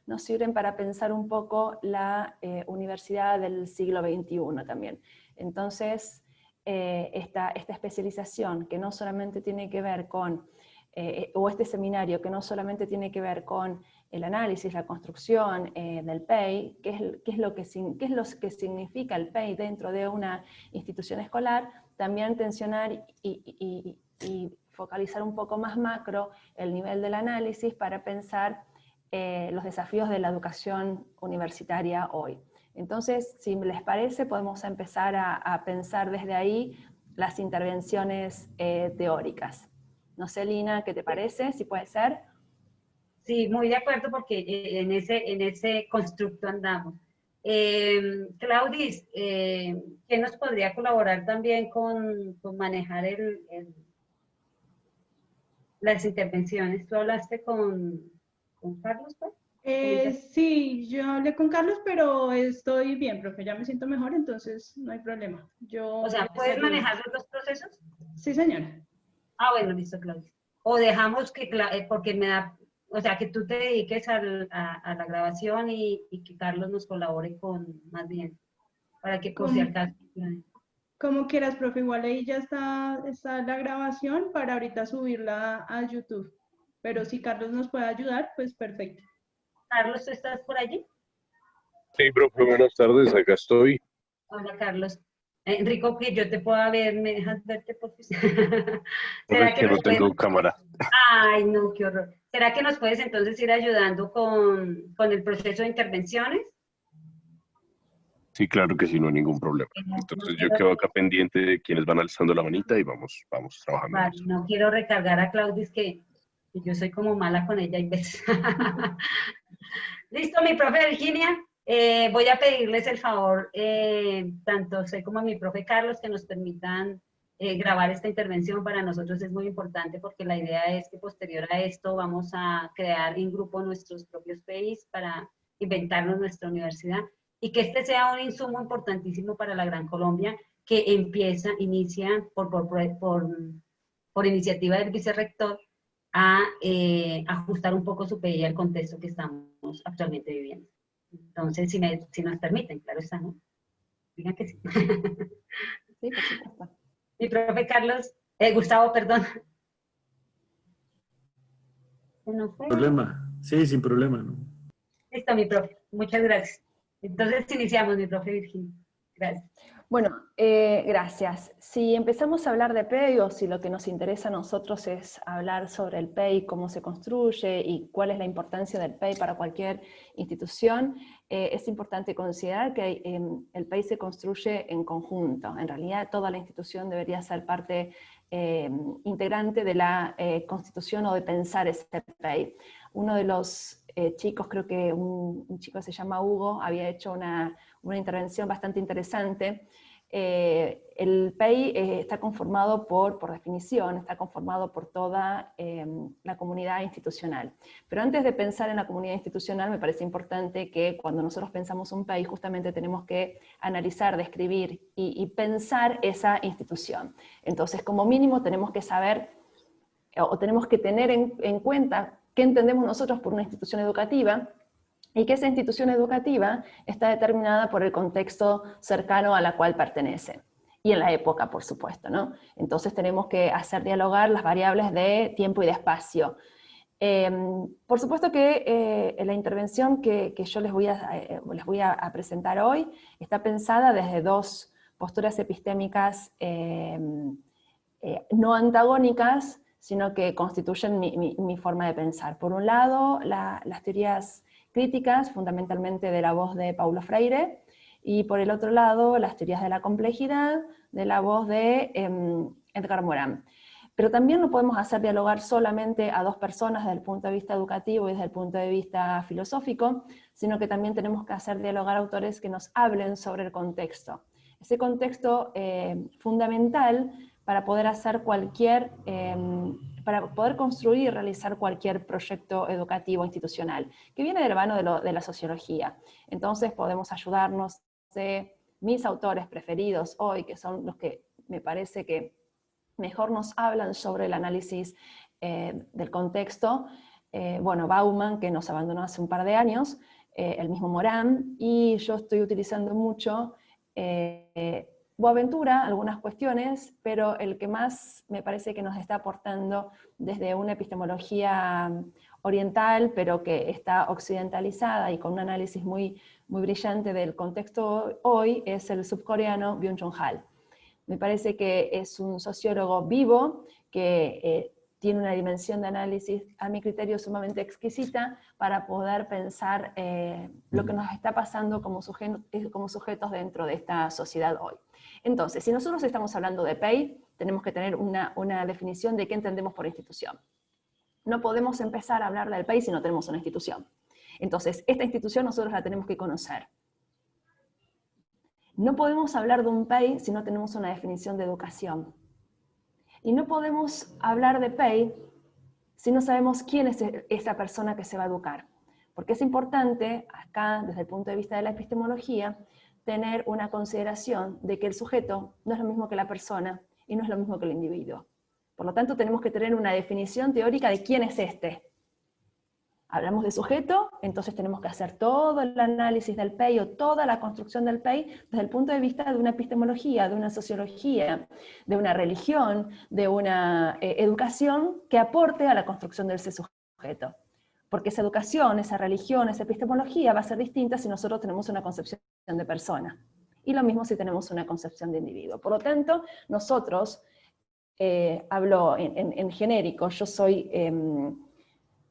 nos sirven para pensar un poco la universidad del siglo XXI también. Entonces, esta especialización que no solamente tiene que ver con, o este seminario que no solamente tiene que ver con el análisis, la construcción del PEI, qué es lo que significa el PEI dentro de una institución escolar, también tensionar y focalizar un poco más macro el nivel del análisis para pensar los desafíos de la educación universitaria hoy. Entonces, si les parece, podemos empezar a pensar desde ahí las intervenciones teóricas. No sé, Lina, ¿qué te parece? ¿Si puede ser? Sí, muy de acuerdo porque en ese constructo andamos. Claudis, ¿qué nos podría colaborar también con manejar las intervenciones? ¿Tú hablaste con Carlos, pues? Sí, yo hablé con Carlos, pero estoy bien, profe, ya me siento mejor, entonces no hay problema. O sea, ¿puedes manejar los dos procesos? Sí, señora. Ah, bueno, listo, Claudia. O dejamos que, porque me da, o sea, que tú te dediques a la grabación y que Carlos nos colabore más bien, para que por si acaso. Como quieras, profe, igual ahí ya está la grabación para ahorita subirla a YouTube. Pero si Carlos nos puede ayudar, pues perfecto. Carlos, ¿tú estás por allí? Sí, profe, buenas tardes, acá estoy. Hola, Carlos. Enrico, que yo te pueda ver, ¿me dejas verte por favor? ¿Será que no tengo cámara? Ay, no, qué horror. ¿Será que nos puedes entonces ir ayudando con el proceso de intervenciones? Sí, claro que sí, no hay ningún problema. Entonces yo quedo acá pendiente de quienes van alzando la manita y vamos trabajando. Vale, no quiero recargar a Claudis que yo soy como mala con ella y ves. Listo, mi profe Virginia. Voy a pedirles el favor, tanto usted como a mi profe Carlos, que nos permitan grabar esta intervención. Para nosotros es muy importante porque la idea es que posterior a esto vamos a crear en grupo nuestros propios PIs para inventarnos nuestra universidad y que este sea un insumo importantísimo para la Gran Colombia que inicia por iniciativa del vicerrector a ajustar un poco su PI al contexto que estamos actualmente viviendo. Entonces, si nos permiten, claro está, ¿no? Digan que sí. Sí, por supuesto. Mi profe Carlos, Gustavo, perdón. ¿No fue? Problema. Sí, sin problema, ¿no? Listo, mi profe. Muchas gracias. Entonces, iniciamos, mi profe Virginia. Gracias. Bueno, gracias. Si empezamos a hablar de PEI, o si lo que nos interesa a nosotros es hablar sobre el PEI, cómo se construye y cuál es la importancia del PEI para cualquier institución, es importante considerar que el PEI se construye en conjunto. En realidad, toda la institución debería ser parte integrante de la constitución o de pensar ese PEI. Uno de los chicos, creo que un chico se llama Hugo, había hecho una intervención bastante interesante. El PEI está conformado por definición, está conformado por toda la comunidad institucional. Pero antes de pensar en la comunidad institucional, me parece importante que cuando nosotros pensamos un PEI, justamente tenemos que analizar, describir y pensar esa institución. Entonces, como mínimo, tenemos que saber, o tenemos que tener en cuenta qué entendemos nosotros por una institución educativa, y que esa institución educativa está determinada por el contexto cercano a la cual pertenece, y en la época, por supuesto, ¿no? Entonces tenemos que hacer dialogar las variables de tiempo y de espacio. Por supuesto que la intervención que yo les voy a presentar hoy está pensada desde dos posturas epistémicas no antagónicas, sino que constituyen mi forma de pensar. Por un lado, las teorías críticas, fundamentalmente de la voz de Paulo Freire, y por el otro lado, las teorías de la complejidad, de la voz de Edgar Morin. Pero también no podemos hacer dialogar solamente a dos personas desde el punto de vista educativo y desde el punto de vista filosófico, sino que también tenemos que hacer dialogar autores que nos hablen sobre el contexto. Ese contexto fundamental para poder hacer para poder construir y realizar cualquier proyecto educativo institucional, que viene de la mano de la sociología. Entonces podemos ayudarnos de mis autores preferidos hoy, que son los que me parece que mejor nos hablan sobre el análisis del contexto, bueno, Bauman, que nos abandonó hace un par de años, el mismo Morán, y yo estoy utilizando mucho Boaventura, algunas cuestiones, pero el que más me parece que nos está aportando desde una epistemología oriental, pero que está occidentalizada y con un análisis muy, muy brillante del contexto hoy, es el subcoreano Byung-Chul Han. Me parece que es un sociólogo vivo, que tiene una dimensión de análisis, a mi criterio, sumamente exquisita, para poder pensar lo que nos está pasando como sujetos dentro de esta sociedad hoy. Entonces, si nosotros estamos hablando de PEI, tenemos que tener una definición de qué entendemos por institución. No podemos empezar a hablar del PEI si no tenemos una institución. Entonces, esta institución nosotros la tenemos que conocer. No podemos hablar de un PEI si no tenemos una definición de educación. Y no podemos hablar de PEI si no sabemos quién es esa persona que se va a educar. Porque es importante, acá, desde el punto de vista de la epistemología, tener una consideración de que el sujeto no es lo mismo que la persona y no es lo mismo que el individuo. Por lo tanto, tenemos que tener una definición teórica de quién es este. Hablamos de sujeto, entonces tenemos que hacer todo el análisis del PEI o toda la construcción del PEI desde el punto de vista de una epistemología, de una sociología, de una religión, de una educación que aporte a la construcción de ese sujeto. Porque esa educación, esa religión, esa epistemología va a ser distinta si nosotros tenemos una concepción de persona. Y lo mismo si tenemos una concepción de individuo. Por lo tanto, nosotros, hablo en genérico, yo soy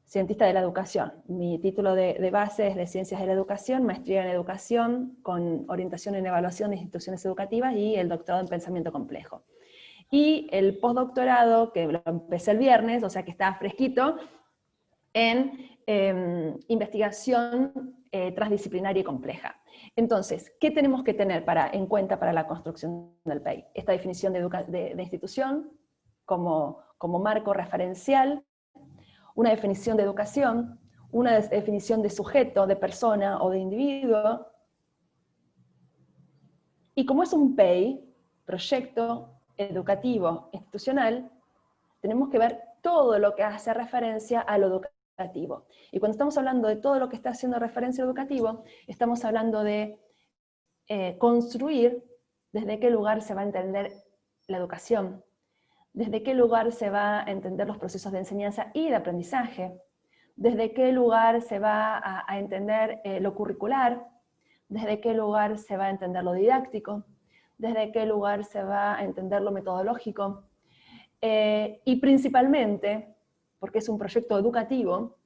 cientista de la educación. Mi título de base es de Ciencias de la Educación, maestría en Educación, con orientación en evaluación de instituciones educativas y el doctorado en Pensamiento Complejo. Y el postdoctorado, que lo empecé el viernes, o sea que está fresquito, en investigación transdisciplinaria y compleja. Entonces, ¿qué tenemos que tener en cuenta para la construcción del PEI? Esta definición de institución como marco referencial, una definición de educación, una definición de sujeto, de persona o de individuo, y como es un PEI, proyecto educativo institucional, tenemos que ver todo lo que hace referencia a lo educativo. Y cuando estamos hablando de todo lo que está haciendo referencia a lo educativo, estamos hablando de construir desde qué lugar se va a entender la educación, desde qué lugar se va a entender los procesos de enseñanza y de aprendizaje, desde qué lugar se va a entender lo curricular, desde qué lugar se va a entender lo didáctico, desde qué lugar se va a entender lo metodológico, y principalmente, porque es un proyecto educativo,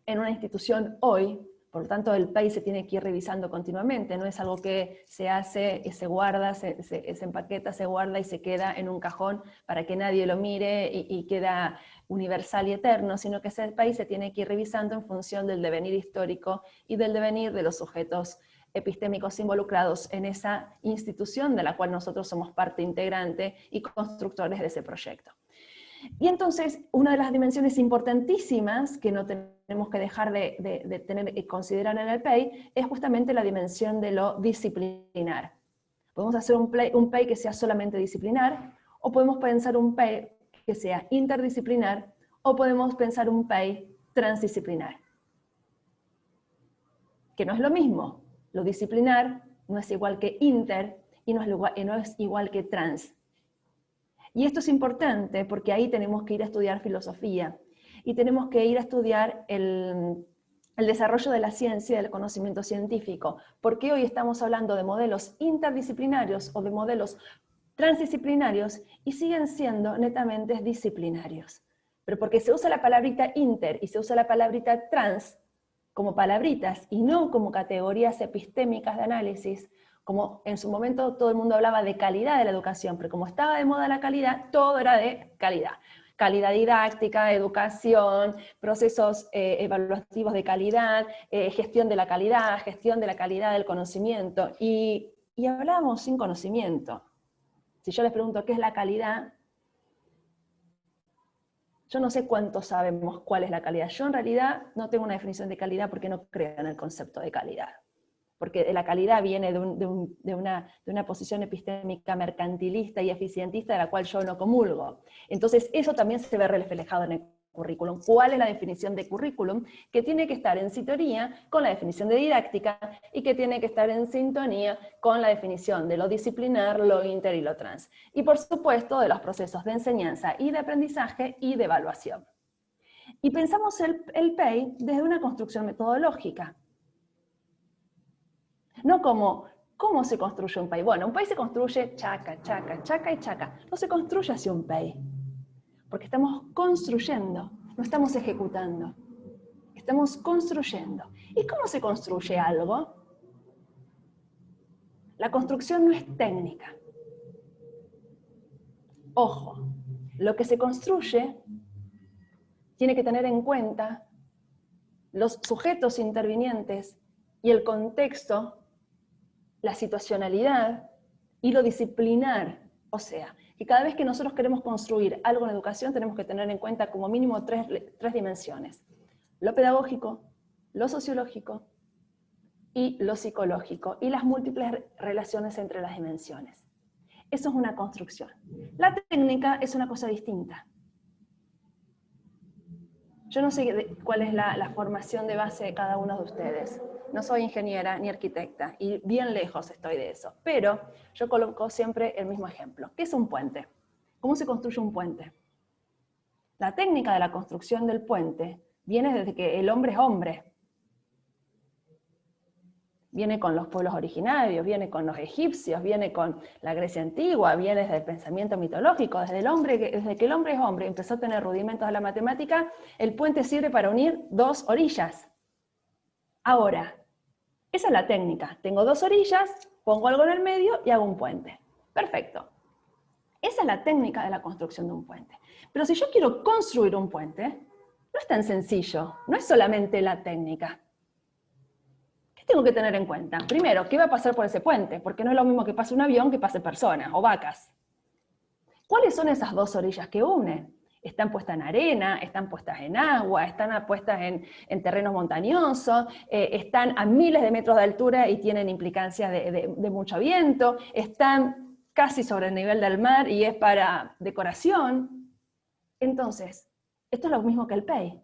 en una institución hoy, por lo tanto el PEI se tiene que ir revisando continuamente, no es algo que se hace y se guarda, se empaqueta, se guarda y se queda en un cajón para que nadie lo mire y queda universal y eterno, sino que ese PEI se tiene que ir revisando en función del devenir histórico y del devenir de los sujetos epistémicos involucrados en esa institución de la cual nosotros somos parte integrante y constructores de ese proyecto. Y entonces, una de las dimensiones importantísimas que no tenemos que dejar de tener y considerar en el PEI es justamente la dimensión de lo disciplinar. Podemos hacer un PEI que sea solamente disciplinar, o podemos pensar un PEI que sea interdisciplinar, o podemos pensar un PEI transdisciplinar. Que no es lo mismo. Lo disciplinar no es igual que inter, y no es igual que trans. Y esto es importante porque ahí tenemos que ir a estudiar filosofía y tenemos que ir a estudiar el desarrollo de la ciencia y del conocimiento científico, porque hoy estamos hablando de modelos interdisciplinarios o de modelos transdisciplinarios y siguen siendo netamente disciplinarios. Pero porque se usa la palabrita inter y se usa la palabrita trans como palabritas y no como categorías epistémicas de análisis, como en su momento todo el mundo hablaba de calidad de la educación, pero como estaba de moda la calidad, todo era de calidad. Calidad didáctica, educación, procesos evaluativos de calidad, gestión de la calidad del conocimiento, y hablábamos sin conocimiento. Si yo les pregunto qué es la calidad, yo no sé cuánto sabemos cuál es la calidad. Yo en realidad no tengo una definición de calidad porque no creo en el concepto de calidad. Porque la calidad viene de una posición epistémica mercantilista y eficientista de la cual yo no comulgo. Entonces eso también se ve reflejado en el currículum. ¿Cuál es la definición de currículum? Que tiene que estar en sintonía con la definición de didáctica y que tiene que estar en sintonía con la definición de lo disciplinar, lo inter y lo trans. Y por supuesto de los procesos de enseñanza y de aprendizaje y de evaluación. Y pensamos el PEI desde una construcción metodológica. No como, ¿cómo se construye un PEI? Bueno, un PEI se construye chaca, chaca, chaca y chaca. No se construye así un PEI. Porque estamos construyendo, no estamos ejecutando. Estamos construyendo. ¿Y cómo se construye algo? La construcción no es técnica. Ojo, lo que se construye tiene que tener en cuenta los sujetos intervinientes y el contexto, la situacionalidad y lo disciplinar. O sea, que cada vez que nosotros queremos construir algo en educación tenemos que tener en cuenta como mínimo tres dimensiones. Lo pedagógico, lo sociológico y lo psicológico, y las múltiples relaciones entre las dimensiones. Eso es una construcción. La técnica es una cosa distinta. Yo no sé cuál es la formación de base de cada uno de ustedes. No soy ingeniera ni arquitecta, y bien lejos estoy de eso. Pero yo coloco siempre el mismo ejemplo. ¿Qué es un puente? ¿Cómo se construye un puente? La técnica de la construcción del puente viene desde que el hombre es hombre. Viene con los pueblos originarios, viene con los egipcios, viene con la Grecia antigua, viene desde el pensamiento mitológico, desde que el hombre es hombre y empezó a tener rudimentos de la matemática, el puente sirve para unir dos orillas. Ahora, esa es la técnica. Tengo dos orillas, pongo algo en el medio y hago un puente. Perfecto. Esa es la técnica de la construcción de un puente. Pero si yo quiero construir un puente, no es tan sencillo, no es solamente la técnica. ¿Qué tengo que tener en cuenta? Primero, ¿qué va a pasar por ese puente? Porque no es lo mismo que pase un avión que pase personas o vacas. ¿Cuáles son esas dos orillas que unen? Están puestas en arena, están puestas en agua, están puestas en terrenos montañosos, están a miles de metros de altura y tienen implicancias de mucho viento, están casi sobre el nivel del mar y es para decoración. Entonces, esto es lo mismo que el PEI.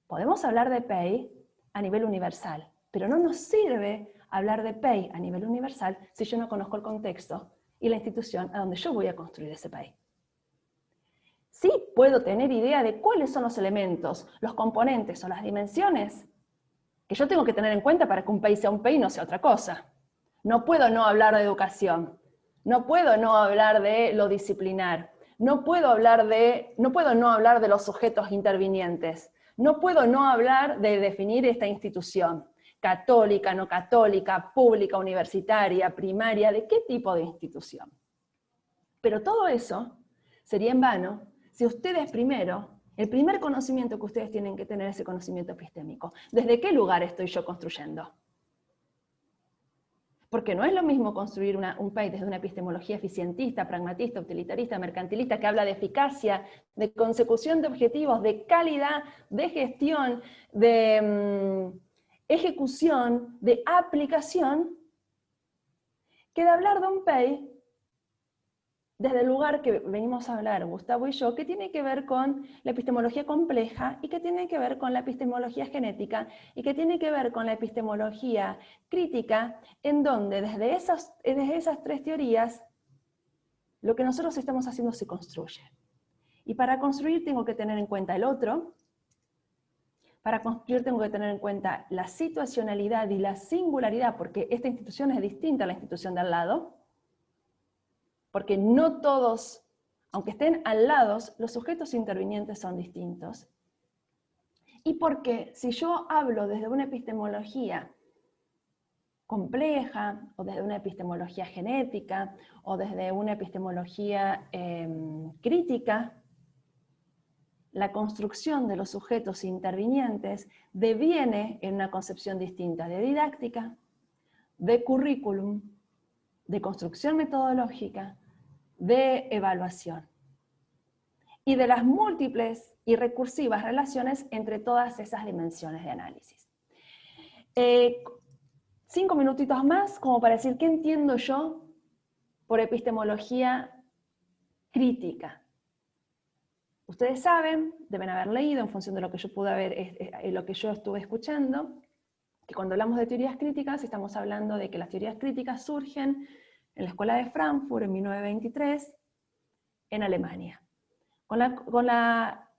Podemos hablar de PEI a nivel universal, pero no nos sirve hablar de PEI a nivel universal si yo no conozco el contexto y la institución a donde yo voy a construir ese PEI. Sí puedo tener idea de cuáles son los elementos, los componentes o las dimensiones que yo tengo que tener en cuenta para que un PEI sea un PEI y no sea otra cosa. No puedo no hablar de educación, no puedo no hablar de lo disciplinar, no puedo no hablar de los sujetos intervinientes, no puedo no hablar de definir esta institución, católica, no católica, pública, universitaria, primaria, ¿de qué tipo de institución? Pero todo eso sería en vano si ustedes primero, el primer conocimiento que ustedes tienen que tener es el conocimiento epistémico. ¿Desde qué lugar estoy yo construyendo? Porque no es lo mismo construir un PEI desde una epistemología eficientista, pragmatista, utilitarista, mercantilista, que habla de eficacia, de consecución de objetivos, de calidad, de gestión, de ejecución, de aplicación, que de hablar de un PEI desde el lugar que venimos a hablar Gustavo y yo, que tiene que ver con la epistemología compleja y que tiene que ver con la epistemología genética y que tiene que ver con la epistemología crítica, en donde desde esas tres teorías lo que nosotros estamos haciendo se construye. Y para construir tengo que tener en cuenta el otro, para construir tengo que tener en cuenta la situacionalidad y la singularidad, porque esta institución es distinta a la institución de al lado, porque no todos, aunque estén al lado, los sujetos intervinientes son distintos. Y porque si yo hablo desde una epistemología compleja, o desde una epistemología genética, o desde una epistemología crítica, la construcción de los sujetos intervinientes deviene en una concepción distinta de didáctica, de currículum, de construcción metodológica, de evaluación, y de las múltiples y recursivas relaciones entre todas esas dimensiones de análisis. 5 minutitos más como para decir qué entiendo yo por epistemología crítica. Ustedes saben, deben haber leído en función de lo que yo pude haber, lo que yo estuve escuchando, que cuando hablamos de teorías críticas estamos hablando de que las teorías críticas surgen en la Escuela de Frankfurt en 1923 en Alemania, con la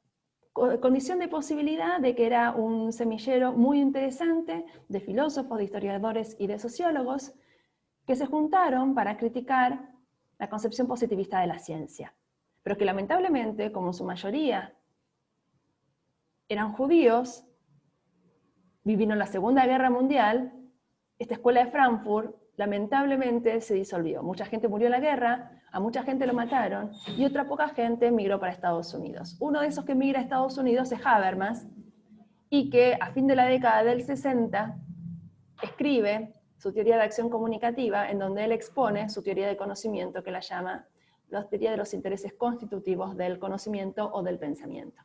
condición de posibilidad de que era un semillero muy interesante de filósofos, de historiadores y de sociólogos que se juntaron para criticar la concepción positivista de la ciencia, pero que lamentablemente, como su mayoría eran judíos, vivieron la Segunda Guerra Mundial, esta escuela de Frankfurt lamentablemente se disolvió. Mucha gente murió en la guerra, a mucha gente lo mataron, y otra poca gente migró para Estados Unidos. Uno de esos que migra a Estados Unidos es Habermas, y que a fin de la década del 60 escribe su teoría de acción comunicativa, en donde él expone su teoría de conocimiento, que la llama la teoría de los intereses constitutivos del conocimiento o del pensamiento.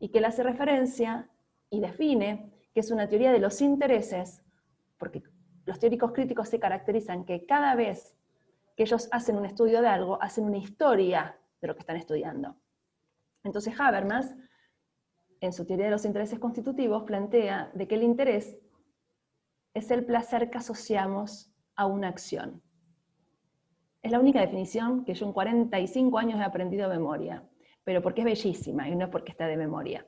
Y que le hace referencia y define que es una teoría de los intereses, porque los teóricos críticos se caracterizan que cada vez que ellos hacen un estudio de algo, hacen una historia de lo que están estudiando. Entonces Habermas, en su teoría de los intereses constitutivos, plantea de que el interés es el placer que asociamos a una acción. Es la única definición que yo en 45 años he aprendido de memoria, pero porque es bellísima y no es porque está de memoria,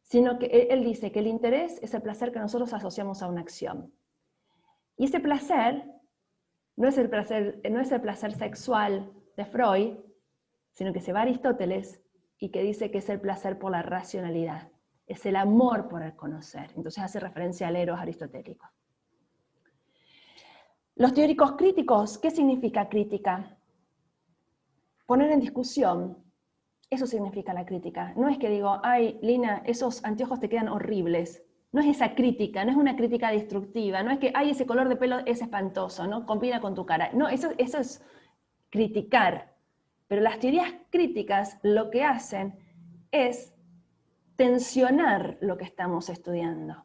sino que él dice que el interés es el placer que nosotros asociamos a una acción. Y ese placer no es el placer sexual de Freud, sino que se va a Aristóteles y que dice que es el placer por la racionalidad, es el amor por el conocer. Entonces hace referencia al eros aristotélico. Los teóricos críticos, ¿qué significa crítica? Poner en discusión. Eso significa la crítica. No es que digo, ay, Lina, esos anteojos te quedan horribles. No es esa crítica, no es una crítica destructiva, no es que, ay, ese color de pelo es espantoso, no combina con tu cara. No, eso es criticar. Pero las teorías críticas lo que hacen es tensionar lo que estamos estudiando.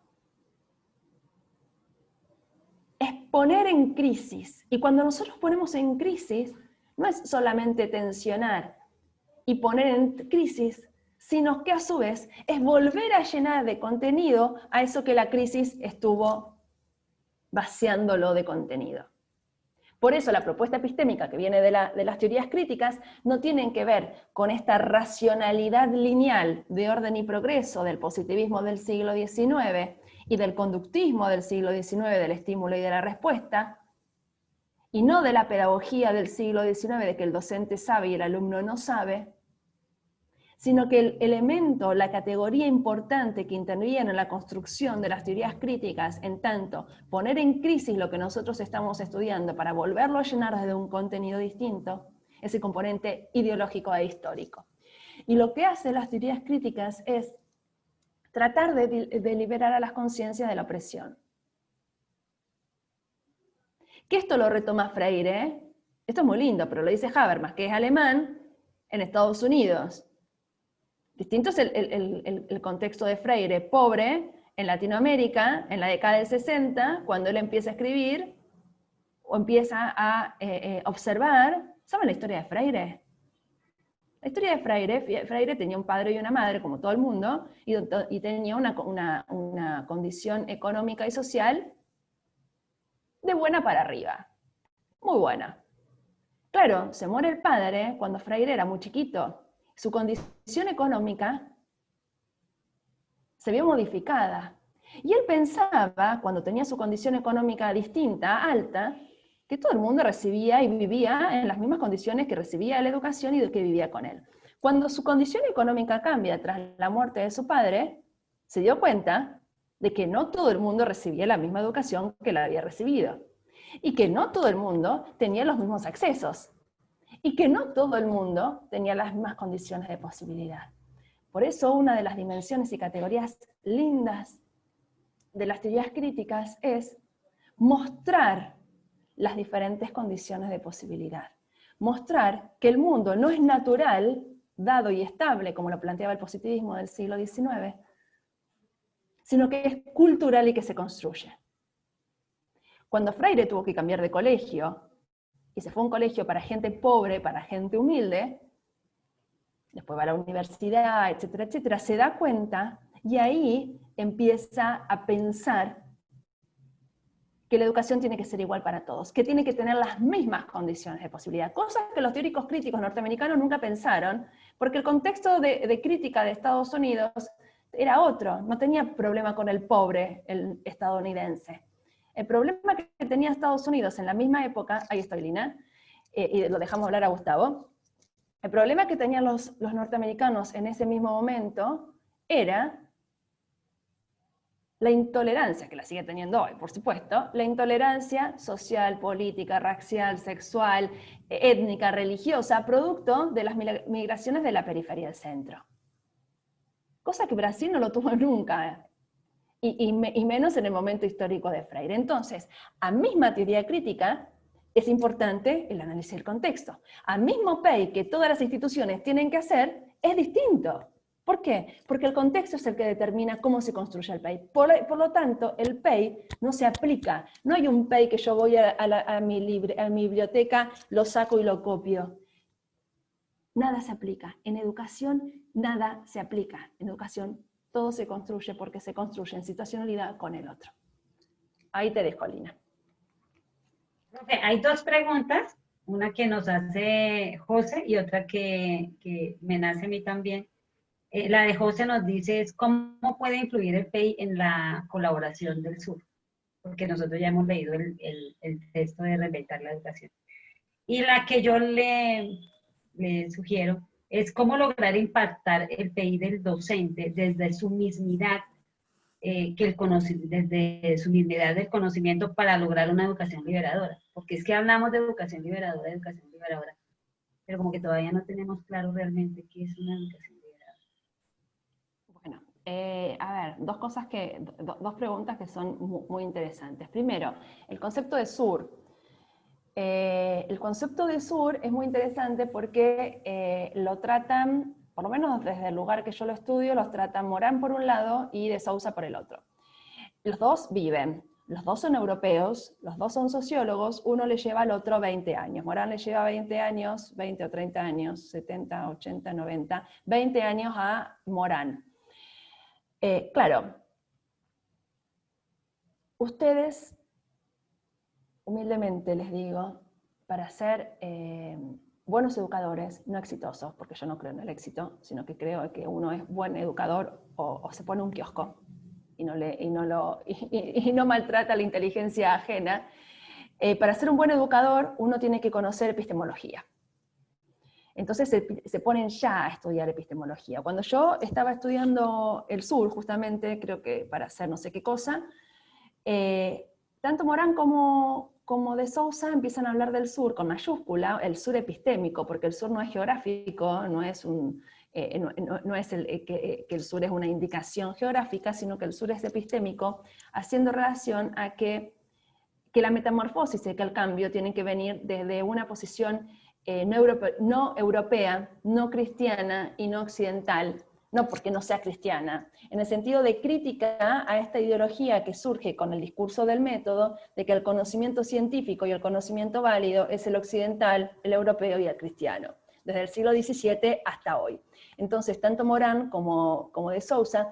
Es poner en crisis. Y cuando nosotros ponemos en crisis, no es solamente tensionar y poner en crisis, sino que a su vez es volver a llenar de contenido a eso que la crisis estuvo vaciándolo de contenido. Por eso la propuesta epistémica que viene de las teorías críticas no tienen que ver con esta racionalidad lineal de orden y progreso del positivismo del siglo XIX y del conductismo del siglo XIX, del estímulo y de la respuesta, y no de la pedagogía del siglo XIX de que el docente sabe y el alumno no sabe, sino que el elemento, la categoría importante que interviene en la construcción de las teorías críticas, en tanto poner en crisis lo que nosotros estamos estudiando para volverlo a llenar de un contenido distinto, es el componente ideológico e histórico. Y lo que hacen las teorías críticas es tratar de liberar a las conciencias de la opresión. Que esto lo retoma Freire, ¿eh? Esto es muy lindo, pero lo dice Habermas, que es alemán en Estados Unidos. Distinto es el contexto de Freire, pobre, en Latinoamérica, en la década del 60, cuando él empieza a escribir, o empieza a observar. ¿Saben la historia de Freire? La historia de Freire tenía un padre y una madre, como todo el mundo, y tenía una condición económica y social de buena para arriba. Muy buena. Claro, se muere el padre cuando Freire era muy chiquito. Su condición económica se vio modificada. Y él pensaba, cuando tenía su condición económica distinta, alta, que todo el mundo recibía y vivía en las mismas condiciones que recibía la educación y de que vivía con él. Cuando su condición económica cambia tras la muerte de su padre, se dio cuenta de que no todo el mundo recibía la misma educación que la había recibido, y que no todo el mundo tenía los mismos accesos, y que no todo el mundo tenía las mismas condiciones de posibilidad. Por eso una de las dimensiones y categorías lindas de las teorías críticas es mostrar las diferentes condiciones de posibilidad. Mostrar que el mundo no es natural, dado y estable, como lo planteaba el positivismo del siglo XIX, sino que es cultural y que se construye. Cuando Freire tuvo que cambiar de colegio, y se fue a un colegio para gente pobre, para gente humilde, después va a la universidad, etcétera, etcétera, se da cuenta y ahí empieza a pensar que la educación tiene que ser igual para todos, que tiene que tener las mismas condiciones de posibilidad, cosas que los teóricos críticos norteamericanos nunca pensaron, porque el contexto de crítica de Estados Unidos era otro, no tenía problema con el pobre, el estadounidense. El problema que tenía Estados Unidos en la misma época, ahí estoy Lina, y lo dejamos hablar a Gustavo, el problema que tenían los norteamericanos en ese mismo momento era la intolerancia, que la sigue teniendo hoy, por supuesto, la intolerancia social, política, racial, sexual, étnica, religiosa, producto de las migraciones de la periferia al centro. Cosa que Brasil no lo tuvo nunca, y menos en el momento histórico de Freire. Entonces, a misma teoría crítica, es importante el análisis del contexto. Al mismo PEI que todas las instituciones tienen que hacer, es distinto. ¿Por qué? Porque el contexto es el que determina cómo se construye el PEI. Por lo tanto, el PEI no se aplica. No hay un PEI que yo voy a mi biblioteca, lo saco y lo copio. Nada se aplica. En educación, nada se aplica. En educación, todo se construye porque se construye en situacionalidad con el otro. Ahí te dejo, Lina. Okay, hay dos preguntas, una que nos hace José y otra que me nace a mí también. La de José nos dice es cómo puede influir el PEI en la colaboración del sur, porque nosotros ya hemos leído el texto de Reinventar la Educación. Y la que yo le sugiero es cómo lograr impactar el PEI del docente desde su mismidad, desde su mismidad del conocimiento para lograr una educación liberadora. Porque es que hablamos de educación liberadora, pero como que todavía no tenemos claro realmente qué es una educación liberadora. Bueno, a ver, dos preguntas que son muy interesantes. Primero, el concepto de sur. El concepto de sur es muy interesante porque lo tratan, por lo menos desde el lugar que yo lo estudio, los tratan Morán por un lado y de Sousa por el otro. Los dos viven, los dos son europeos, los dos son sociólogos, uno le lleva al otro 20 años. Morán le lleva 20 años, 20 o 30 años, 70, 80, 90, 20 años a Morán. Claro, ustedes, humildemente les digo, para ser buenos educadores, no exitosos, porque yo no creo en el éxito, sino que creo que uno es buen educador o se pone un kiosco y no maltrata la inteligencia ajena. Para ser un buen educador, uno tiene que conocer epistemología. Entonces se ponen ya a estudiar epistemología. Cuando yo estaba estudiando el sur, justamente, creo que para hacer no sé qué cosa, tanto Morán como de Sousa empiezan a hablar del sur con mayúscula, el sur epistémico, porque el sur no es geográfico, no es que el sur es una indicación geográfica, sino que el sur es epistémico, haciendo relación a que la metamorfosis y que el cambio tienen que venir desde una posición no europea, no cristiana y no occidental, no porque no sea cristiana, en el sentido de crítica a esta ideología que surge con el discurso del método, de que el conocimiento científico y el conocimiento válido es el occidental, el europeo y el cristiano, desde el siglo XVII hasta hoy. Entonces, tanto Morán como de Sousa,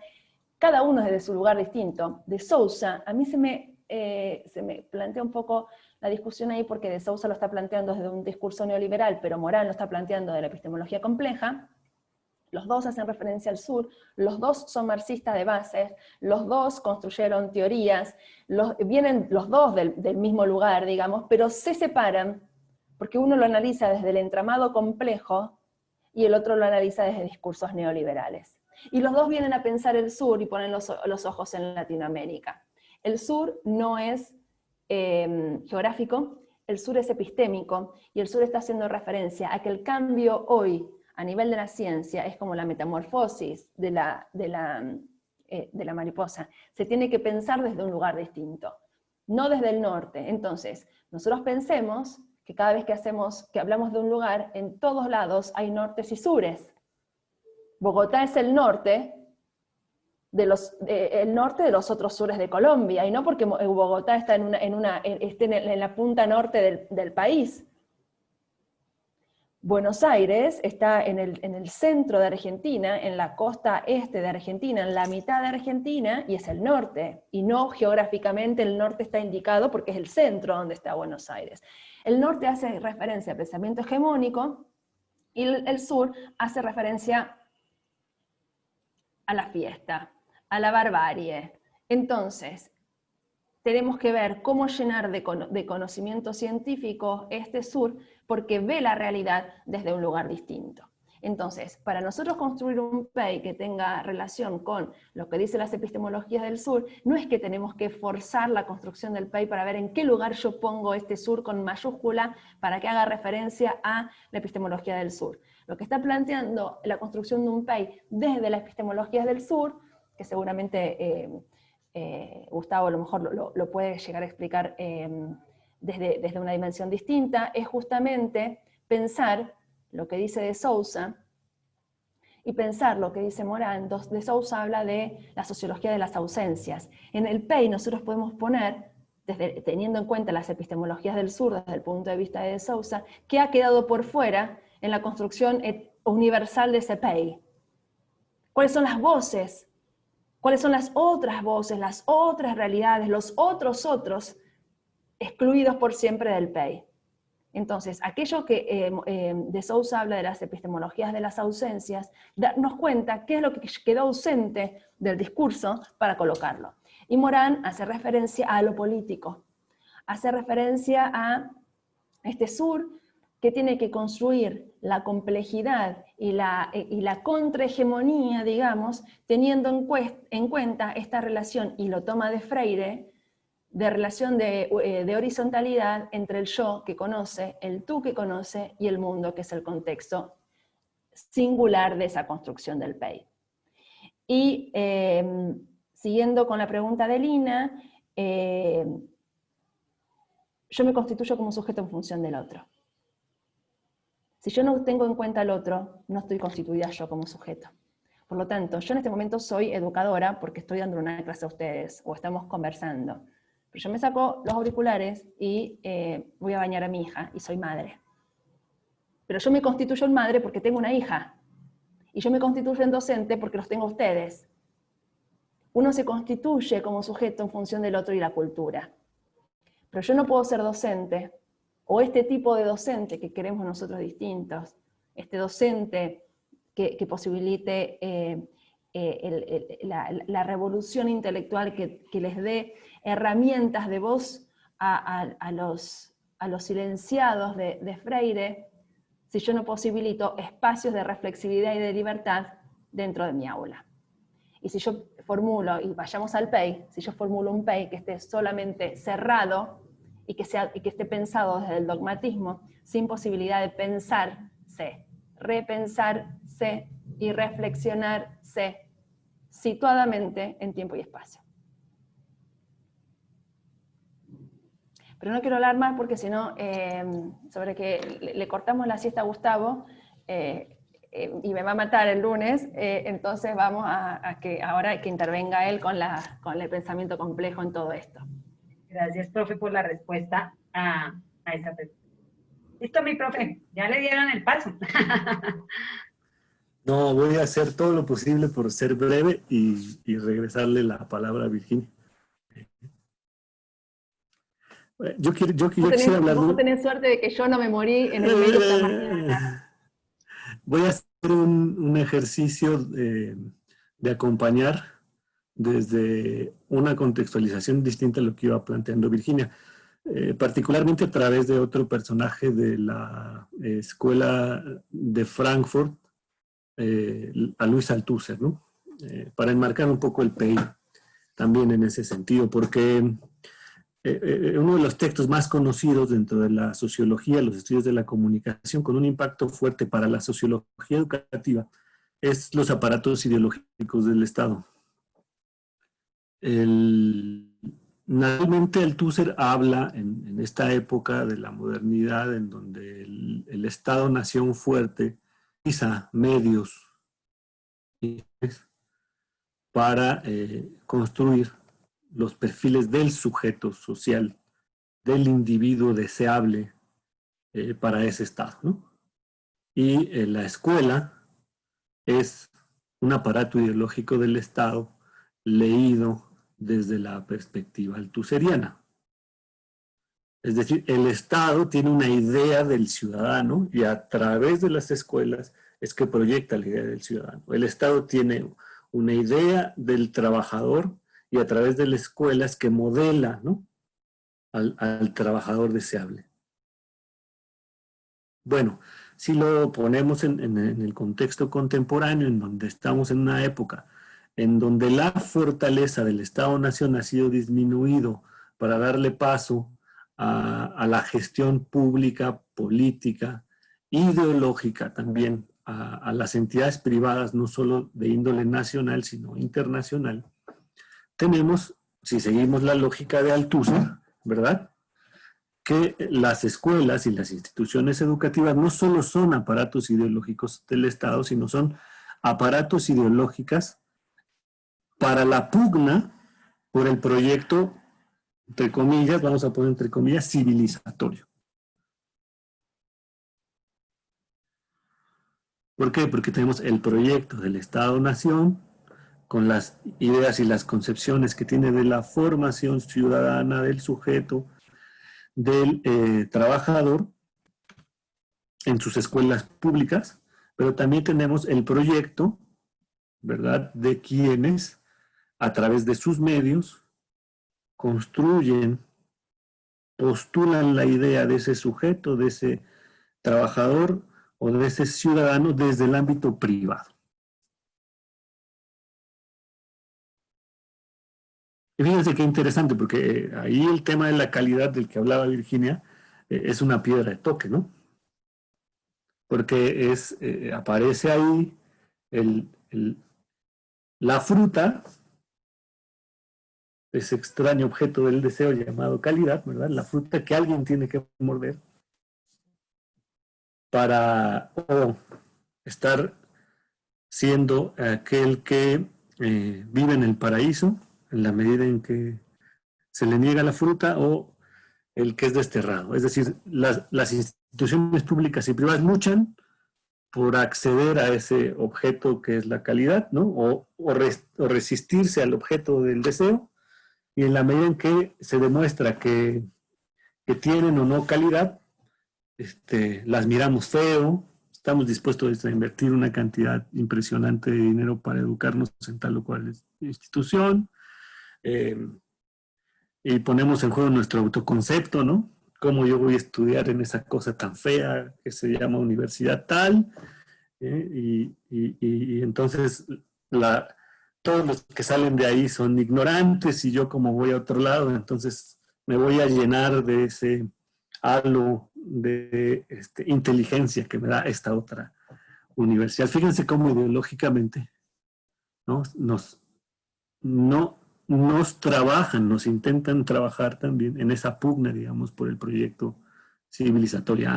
cada uno desde su lugar distinto. De Sousa, a mí se me plantea un poco la discusión ahí, porque de Sousa lo está planteando desde un discurso neoliberal, pero Morán lo está planteando de la epistemología compleja. Los dos hacen referencia al sur, los dos son marxistas de base, los dos construyeron teorías, vienen los dos del mismo lugar, digamos, pero se separan, porque uno lo analiza desde el entramado complejo, y el otro lo analiza desde discursos neoliberales. Y los dos vienen a pensar el sur y ponen los ojos en Latinoamérica. El sur no es geográfico, el sur es epistémico, y el sur está haciendo referencia a que el cambio hoy, a nivel de la ciencia, es como la metamorfosis de la mariposa. Se tiene que pensar desde un lugar distinto, no desde el norte. Entonces, nosotros pensemos que cada vez que hablamos de un lugar, en todos lados hay nortes y sures. Bogotá es el norte de los otros sures de Colombia, y no porque Bogotá está esté en la punta norte del país. Buenos Aires está en el centro de Argentina, en la costa este de Argentina, en la mitad de Argentina, y es el norte, y no geográficamente el norte está indicado porque es el centro donde está Buenos Aires. El norte hace referencia al pensamiento hegemónico, y el sur hace referencia a la fiesta, a la barbarie. Entonces, tenemos que ver cómo llenar de conocimiento científico este sur, porque ve la realidad desde un lugar distinto. Entonces, para nosotros construir un PEI que tenga relación con lo que dicen las epistemologías del sur, no es que tenemos que forzar la construcción del PEI para ver en qué lugar yo pongo este sur con mayúscula para que haga referencia a la epistemología del sur. Lo que está planteando la construcción de un PEI desde las epistemologías del sur, que seguramente Gustavo a lo mejor lo puede llegar a explicar desde una dimensión distinta, es justamente pensar lo que dice de Sousa y pensar lo que dice Morán. De Sousa habla de la sociología de las ausencias. En el PEI nosotros podemos poner, teniendo en cuenta las epistemologías del sur desde el punto de vista de Sousa, qué ha quedado por fuera en la construcción universal de ese PEI. ¿Cuáles son las voces? ¿Cuáles son las otras voces, las otras realidades, los otros excluidos por siempre del PEI? Entonces, aquello que de Sousa habla de las epistemologías de las ausencias, darnos cuenta qué es lo que quedó ausente del discurso para colocarlo. Y Morán hace referencia a lo político, hace referencia a este sur que tiene que construir la complejidad y la contrahegemonía, digamos, teniendo en cuenta esta relación, y lo toma de Freire, de relación de horizontalidad entre el yo que conoce, el tú que conoce, y el mundo, que es el contexto singular de esa construcción del PEI. Y siguiendo con la pregunta de Lina, yo me constituyo como sujeto en función del otro. Si yo no tengo en cuenta al otro, no estoy constituida yo como sujeto. Por lo tanto, yo en este momento soy educadora porque estoy dando una clase a ustedes, o estamos conversando. Pero yo me saco los auriculares y voy a bañar a mi hija, y soy madre. Pero yo me constituyo en madre porque tengo una hija. Y yo me constituyo en docente porque los tengo a ustedes. Uno se constituye como sujeto en función del otro y la cultura. Pero yo no puedo ser docente, o este tipo de docente que queremos nosotros distintos, este docente que posibilite la revolución intelectual, que les dé herramientas de voz a los silenciados de Freire, si yo no posibilito espacios de reflexividad y de libertad dentro de mi aula. Y si yo formulo, y vayamos al PEI, si yo formulo un PEI que esté solamente cerrado, y que esté pensado desde el dogmatismo, sin posibilidad de pensarse, repensarse y reflexionarse situadamente en tiempo y espacio. Pero no quiero hablar más porque si no, sobre que le cortamos la siesta a Gustavo, y me va a matar el lunes, entonces vamos a que ahora que intervenga él con el pensamiento complejo en todo esto. Gracias, profe, por la respuesta a esa pregunta. Listo, mi profe, ya le dieron el paso. No, voy a hacer todo lo posible por ser breve y regresarle la palabra a Virginia. Yo quisiera hablar vos tenés suerte de que yo no me morí en el medio de esta mañana. Voy a hacer un ejercicio de acompañar desde una contextualización distinta a lo que iba planteando Virginia, particularmente a través de otro personaje de la escuela de Frankfurt, a Luis Althusser, ¿no? Para enmarcar un poco el PEI también en ese sentido, porque uno de los textos más conocidos dentro de la sociología, los estudios de la comunicación, con un impacto fuerte para la sociología educativa, es Los aparatos ideológicos del Estado. Naturalmente Althusser habla en esta época de la modernidad en donde el Estado-nación fuerte utiliza medios para construir los perfiles del sujeto social, del individuo deseable para ese Estado, ¿no? y la escuela es un aparato ideológico del Estado leído desde la perspectiva althuseriana. Es decir, el Estado tiene una idea del ciudadano y a través de las escuelas es que proyecta la idea del ciudadano. El Estado tiene una idea del trabajador y a través de la escuela es que modela, ¿no?, al trabajador deseable. Bueno, si lo ponemos en el contexto contemporáneo, en donde estamos en una época en donde la fortaleza del Estado-Nación ha sido disminuido para darle paso a la gestión pública, política, ideológica también, a las entidades privadas, no solo de índole nacional, sino internacional, tenemos, si seguimos la lógica de Althusser, ¿verdad?, que las escuelas y las instituciones educativas no solo son aparatos ideológicos del Estado, sino son aparatos ideológicos para la pugna por el proyecto, entre comillas, vamos a poner entre comillas, civilizatorio. ¿Por qué? Porque tenemos el proyecto del Estado-Nación con las ideas y las concepciones que tiene de la formación ciudadana del sujeto, del trabajador en sus escuelas públicas, pero también tenemos el proyecto, ¿verdad?, de quienes a través de sus medios construyen, postulan la idea de ese sujeto, de ese trabajador o de ese ciudadano desde el ámbito privado. Y fíjense qué interesante, porque ahí el tema de la calidad del que hablaba Virginia es una piedra de toque, ¿no? Porque aparece ahí la fruta, ese extraño objeto del deseo llamado calidad, ¿verdad? La fruta que alguien tiene que morder para estar siendo aquel que vive en el paraíso, en la medida en que se le niega la fruta, o el que es desterrado. Es decir, las instituciones públicas y privadas luchan por acceder a ese objeto que es la calidad, ¿no? O resistirse al objeto del deseo, y en la medida en que se demuestra que tienen o no calidad, las miramos feo, estamos dispuestos a invertir una cantidad impresionante de dinero para educarnos en tal o cual institución, y ponemos en juego nuestro autoconcepto, ¿no? ¿Cómo yo voy a estudiar en esa cosa tan fea que se llama universidad tal? Y entonces todos los que salen de ahí son ignorantes y yo como voy a otro lado, entonces me voy a llenar de ese halo de inteligencia que me da esta otra universidad. Fíjense cómo ideológicamente, ¿no?, nos trabajan, nos intentan trabajar también en esa pugna, digamos, por el proyecto civilizatorio.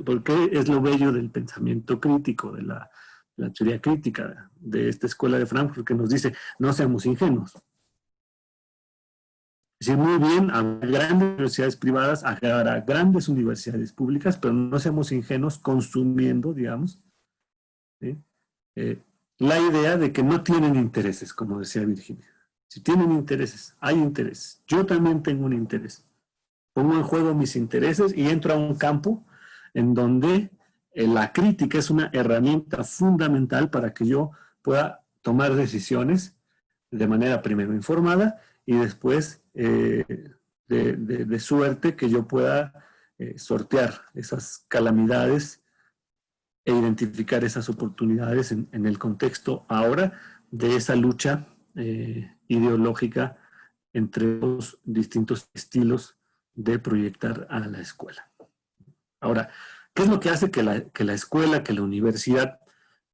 Porque es lo bello del pensamiento crítico, de la teoría crítica de esta escuela de Frankfurt, que nos dice, no seamos ingenuos. Es decir, muy bien, habrá grandes universidades privadas, habrá grandes universidades públicas, pero no seamos ingenuos consumiendo, digamos, ¿sí?, la idea de que no tienen intereses, como decía Virginia. Si tienen intereses, hay intereses. Yo también tengo un interés. Pongo en juego mis intereses y entro a un campo en donde la crítica es una herramienta fundamental para que yo pueda tomar decisiones de manera primero informada y después de suerte que yo pueda sortear esas calamidades e identificar esas oportunidades en el contexto ahora de esa lucha ideológica entre los distintos estilos de proyectar a la escuela. Ahora, ¿qué es lo que hace que la escuela, que la universidad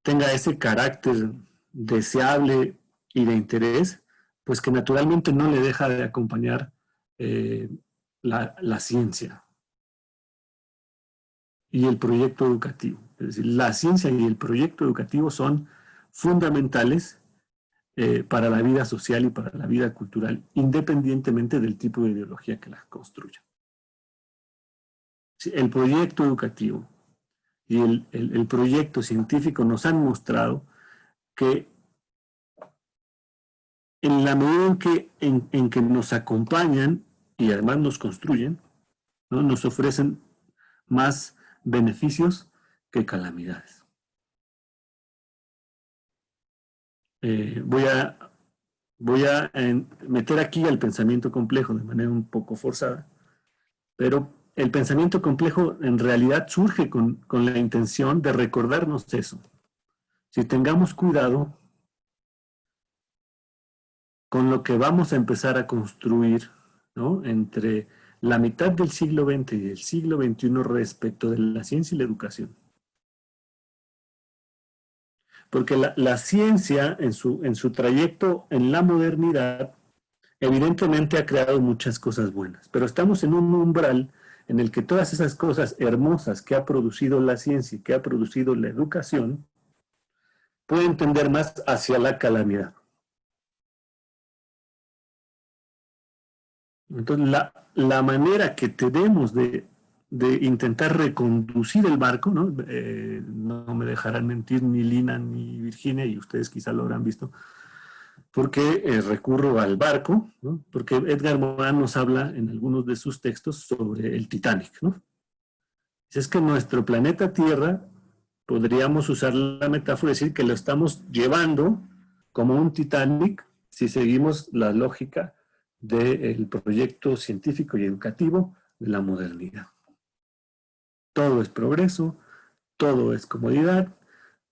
tenga ese carácter deseable y de interés? Pues que naturalmente no le deja de acompañar la ciencia y el proyecto educativo. Es decir, la ciencia y el proyecto educativo son fundamentales para la vida social y para la vida cultural, independientemente del tipo de ideología que la construya. El proyecto educativo y el proyecto científico nos han mostrado que en la medida en que nos acompañan y además nos construyen, ¿no? Nos ofrecen más beneficios que calamidades. Voy a meter aquí al pensamiento complejo de manera un poco forzada, pero el pensamiento complejo en realidad surge con la intención de recordarnos eso. Si tengamos cuidado con lo que vamos a empezar a construir, ¿no? Entre la mitad del siglo XX y el siglo XXI respecto de la ciencia y la educación. Porque la ciencia en su trayecto en la modernidad evidentemente ha creado muchas cosas buenas, pero estamos en un umbral en el que todas esas cosas hermosas que ha producido la ciencia y que ha producido la educación pueden tender más hacia la calamidad. Entonces, la manera que tenemos de intentar reconducir el barco, ¿no? No me dejarán mentir ni Lina ni Virginia, y ustedes quizá lo habrán visto, porque recurro al barco, ¿no? Porque Edgar Morin nos habla en algunos de sus textos sobre el Titanic, ¿no? Es que nuestro planeta Tierra, podríamos usar la metáfora y decir que lo estamos llevando como un Titanic si seguimos la lógica del proyecto científico y educativo de la modernidad. Todo es progreso, todo es comodidad,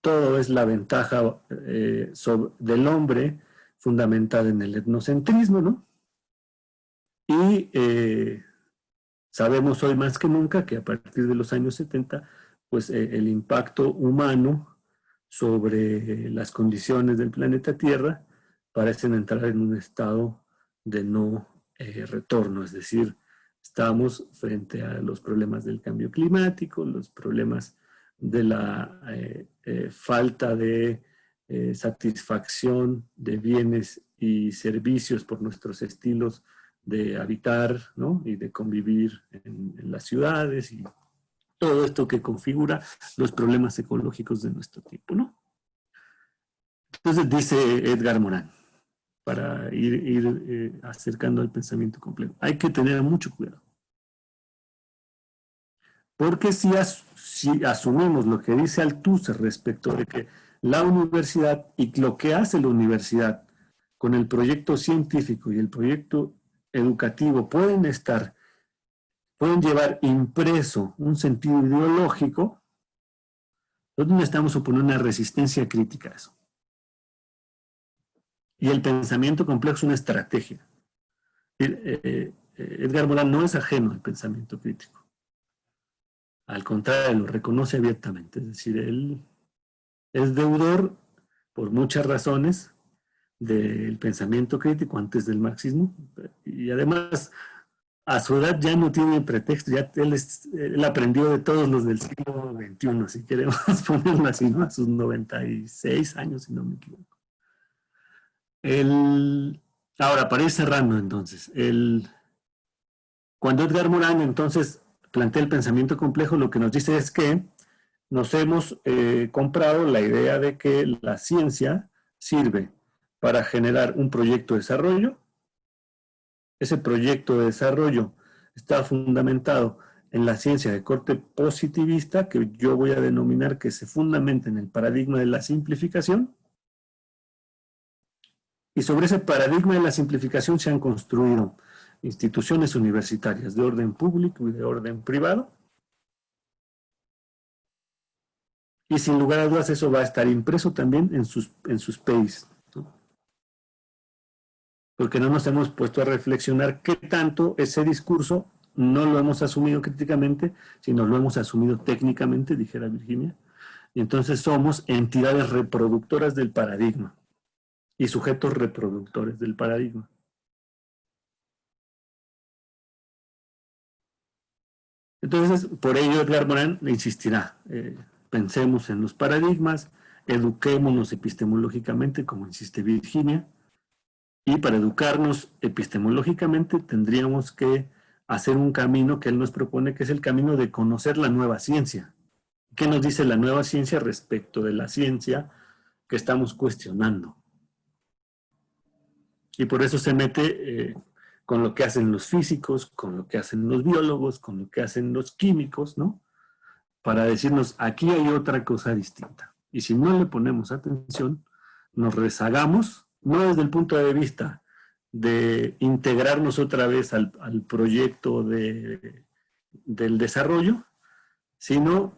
todo es la ventaja del hombre fundamentada en el etnocentrismo, ¿no? Y sabemos hoy más que nunca que a partir de los años 70, pues el impacto humano sobre las condiciones del planeta Tierra parecen entrar en un estado de no retorno, es decir, estamos frente a los problemas del cambio climático, los problemas de la falta de satisfacción de bienes y servicios por nuestros estilos de habitar, ¿no? Y de convivir en las ciudades y todo esto que configura los problemas ecológicos de nuestro tiempo, ¿no? Entonces dice Edgar Morin, para ir acercando al pensamiento complejo, hay que tener mucho cuidado. Porque si asumimos lo que dice Althusser respecto de que la universidad y lo que hace la universidad con el proyecto científico y el proyecto educativo pueden llevar impreso un sentido ideológico, nosotros necesitamos oponer una resistencia crítica a eso. Y el pensamiento complejo es una estrategia. Edgar Morin no es ajeno al pensamiento crítico. Al contrario, lo reconoce abiertamente. Es decir, él es deudor, por muchas razones, del pensamiento crítico antes del marxismo. Y además, a su edad ya no tiene pretexto. Ya él aprendió de todos los del siglo XXI, si queremos ponerlo así, ¿no? A sus 96 años, si no me equivoco. Ahora, para ir cerrando entonces, cuando Edgar Morin entonces plantea el pensamiento complejo, lo que nos dice es que nos hemos comprado la idea de que la ciencia sirve para generar un proyecto de desarrollo. Ese proyecto de desarrollo está fundamentado en la ciencia de corte positivista, que yo voy a denominar que se fundamenta en el paradigma de la simplificación. Y sobre ese paradigma de la simplificación se han construido instituciones universitarias de orden público y de orden privado. Y sin lugar a dudas eso va a estar impreso también en sus PEIs, ¿no? Porque no nos hemos puesto a reflexionar qué tanto ese discurso no lo hemos asumido críticamente, sino lo hemos asumido técnicamente, dijera Virginia. Y entonces somos entidades reproductoras del paradigma y sujetos reproductores del paradigma. Entonces, por ello Edgar Morin insistirá, pensemos en los paradigmas, eduquémonos epistemológicamente, como insiste Virginia, y para educarnos epistemológicamente tendríamos que hacer un camino que él nos propone, que es el camino de conocer la nueva ciencia, ¿Qué nos dice la nueva ciencia respecto de la ciencia que estamos cuestionando? Y por eso se mete con lo que hacen los físicos, con lo que hacen los biólogos, con lo que hacen los químicos, ¿no? Para decirnos, aquí hay otra cosa distinta. Y si no le ponemos atención, nos rezagamos, no desde el punto de vista de integrarnos otra vez al proyecto del desarrollo, sino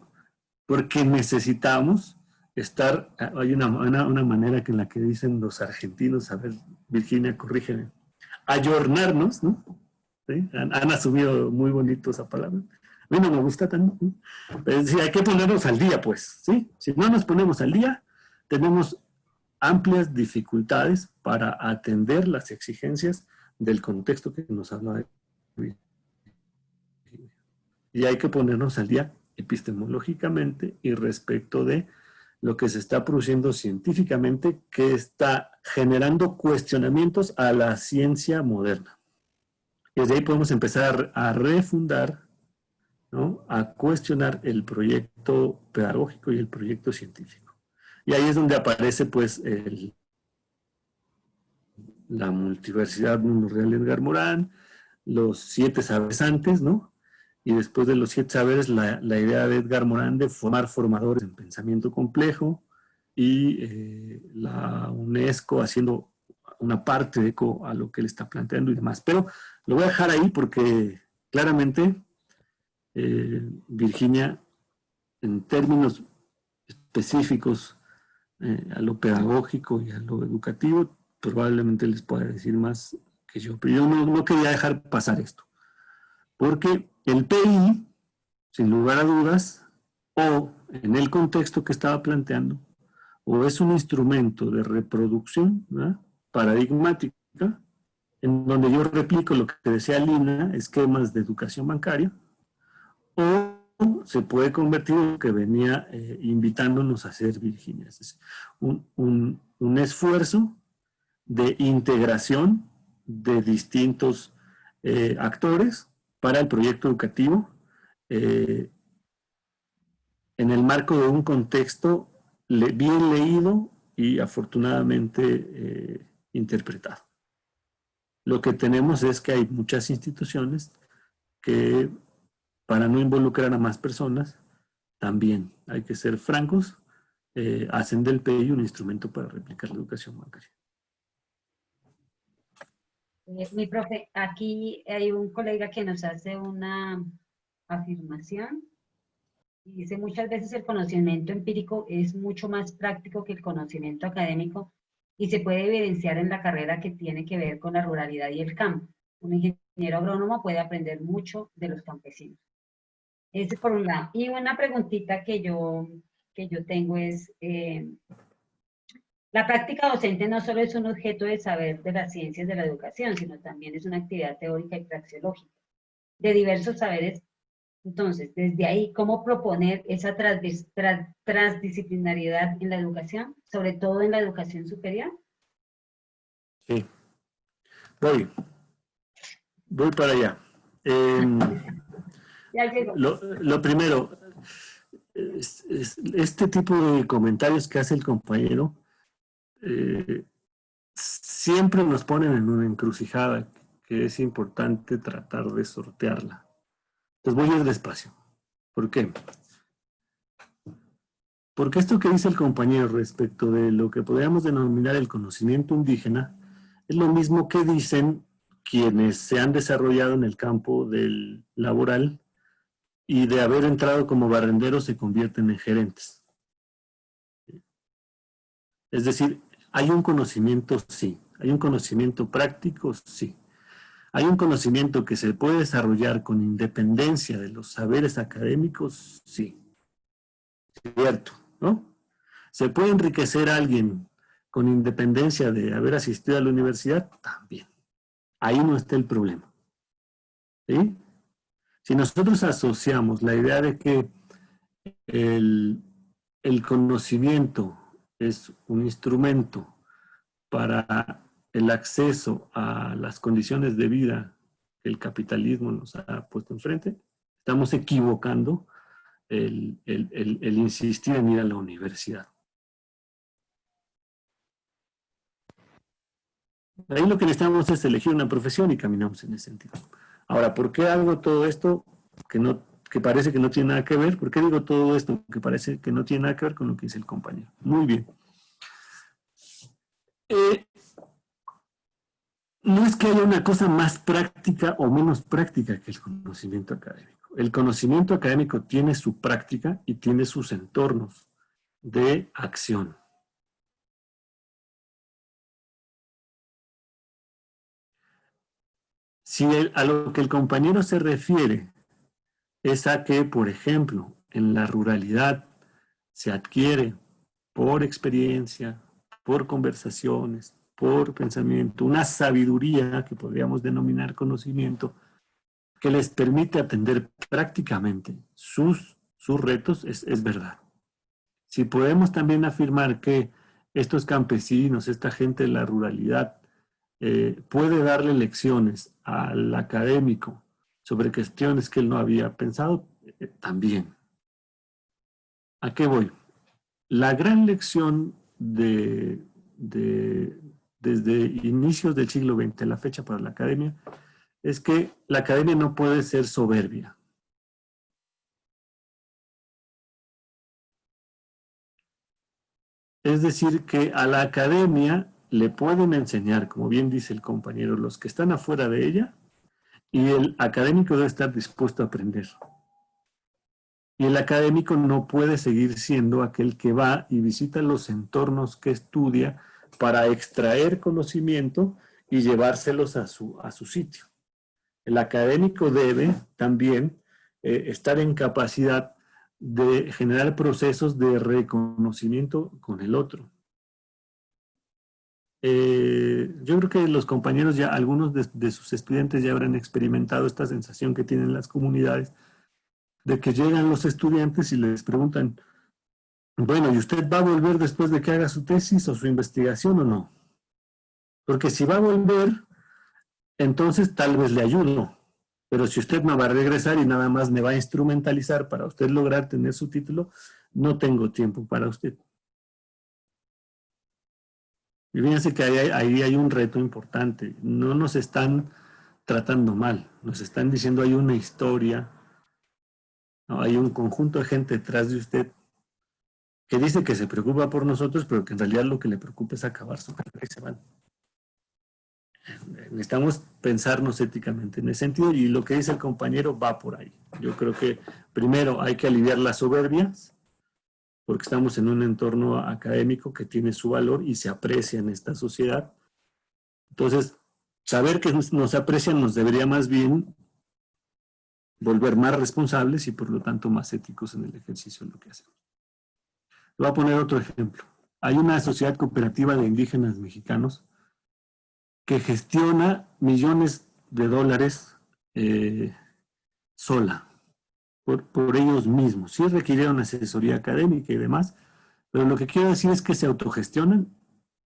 porque necesitamos estar, hay una manera en la que dicen los argentinos, a ver, Virginia, corrígeme, ayornarnos, ¿no? ¿Sí? Han asumido muy bonito esa palabra. A mí no me gusta tanto, ¿no? Pero sí, hay que ponernos al día, pues, ¿sí? Si no nos ponemos al día, tenemos amplias dificultades para atender las exigencias del contexto que nos habla de Virginia. Y hay que ponernos al día epistemológicamente y respecto de lo que se está produciendo científicamente, que está generando cuestionamientos a la ciencia moderna. Y desde ahí podemos empezar a refundar, ¿no? A cuestionar el proyecto pedagógico y el proyecto científico. Y ahí es donde aparece, pues, la multiversidad Mundo Real Edgar Morán, los 7 saberes antes, ¿no? Y después de los 7 saberes, la idea de Edgar Morán de formar formadores en pensamiento complejo y la UNESCO haciendo una parte de eco a lo que él está planteando y demás. Pero lo voy a dejar ahí porque claramente Virginia, en términos específicos a lo pedagógico y a lo educativo, probablemente les pueda decir más que yo. Pero yo no quería dejar pasar esto. Porque el PI, sin lugar a dudas, o en el contexto que estaba planteando, o es un instrumento de reproducción, ¿verdad?, paradigmática, en donde yo replico lo que decía Lina, esquemas de educación bancaria, o se puede convertir en lo que venía invitándonos a hacer Virginia. Es un esfuerzo de integración de distintos actores para el proyecto educativo en el marco de un contexto bien leído y afortunadamente interpretado. Lo que tenemos es que hay muchas instituciones que, para no involucrar a más personas, también hay que ser francos, hacen del PI un instrumento para replicar la educación bancaria. Mi profe, aquí hay un colega que nos hace una afirmación y dice: muchas veces el conocimiento empírico es mucho más práctico que el conocimiento académico y se puede evidenciar en la carrera que tiene que ver con la ruralidad y el campo. Un ingeniero agrónomo puede aprender mucho de los campesinos. Ese por un lado. Y una preguntita que yo tengo es, la práctica docente no solo es un objeto de saber de las ciencias de la educación, sino también es una actividad teórica y praxeológica de diversos saberes. Entonces, desde ahí, ¿cómo proponer esa transdisciplinariedad en la educación, sobre todo en la educación superior? Sí, voy para allá. Lo primero, este tipo de comentarios que hace el compañero siempre nos ponen en una encrucijada que es importante tratar de sortearla. Entonces voy a ir despacio. ¿Por qué? Porque esto que dice el compañero respecto de lo que podríamos denominar el conocimiento indígena es lo mismo que dicen quienes se han desarrollado en el campo del laboral y de haber entrado como barrenderos se convierten en gerentes. Es decir, hay un conocimiento, sí. Hay un conocimiento práctico, sí. Hay un conocimiento que se puede desarrollar con independencia de los saberes académicos, sí. Cierto, ¿no? ¿Se puede enriquecer a alguien con independencia de haber asistido a la universidad? También. Ahí no está el problema. ¿Sí? Si nosotros asociamos la idea de que el conocimiento es un instrumento para el acceso a las condiciones de vida que el capitalismo nos ha puesto enfrente, estamos equivocando el insistir en ir a la universidad. Ahí lo que necesitamos es elegir una profesión y caminamos en ese sentido. Ahora, ¿por qué hago todo esto que parece que no tiene nada que ver? ¿Por qué digo todo esto que parece que no tiene nada que ver con lo que dice el compañero? Muy bien. No es que haya una cosa más práctica o menos práctica que el conocimiento académico. El conocimiento académico tiene su práctica y tiene sus entornos de acción. Si a lo que el compañero se refiere es a que, por ejemplo, en la ruralidad se adquiere por experiencia, por conversaciones, por pensamiento, una sabiduría que podríamos denominar conocimiento, que les permite atender prácticamente sus retos, es verdad. Si podemos también afirmar que estos campesinos, esta gente de la ruralidad, puede darle lecciones al académico sobre cuestiones que él no había pensado, también. ¿A qué voy? La gran lección desde inicios del siglo XX, la fecha para la academia, es que la academia no puede ser soberbia. Es decir, que a la academia le pueden enseñar, como bien dice el compañero, los que están afuera de ella, y el académico debe estar dispuesto a aprender. Y el académico no puede seguir siendo aquel que va y visita los entornos que estudia para extraer conocimiento y llevárselos a su sitio. El académico debe también estar en capacidad de generar procesos de reconocimiento con el otro. Yo creo que los compañeros ya, algunos de sus estudiantes ya habrán experimentado esta sensación que tienen las comunidades de que llegan los estudiantes y les preguntan, bueno, ¿y usted va a volver después de que haga su tesis o su investigación o no? Porque si va a volver, entonces tal vez le ayudo. Pero si usted no va a regresar y nada más me va a instrumentalizar para usted lograr tener su título, no tengo tiempo para usted. Y fíjense que ahí hay un reto importante. No nos están tratando mal, nos están diciendo hay una historia, ¿no? Hay un conjunto de gente detrás de usted que dice que se preocupa por nosotros, pero que en realidad lo que le preocupa es acabar su carrera y se van. Necesitamos pensarnos éticamente en ese sentido y lo que dice el compañero va por ahí. Yo creo que primero hay que aliviar las soberbias, porque estamos en un entorno académico que tiene su valor y se aprecia en esta sociedad. Entonces, saber que nos aprecian nos debería más bien volver más responsables y por lo tanto más éticos en el ejercicio de lo que hacemos. Le voy a poner otro ejemplo. Hay una sociedad cooperativa de indígenas mexicanos que gestiona millones de dólares sola, por ellos mismos. Sí requirieron asesoría académica y demás, pero lo que quiero decir es que se autogestionan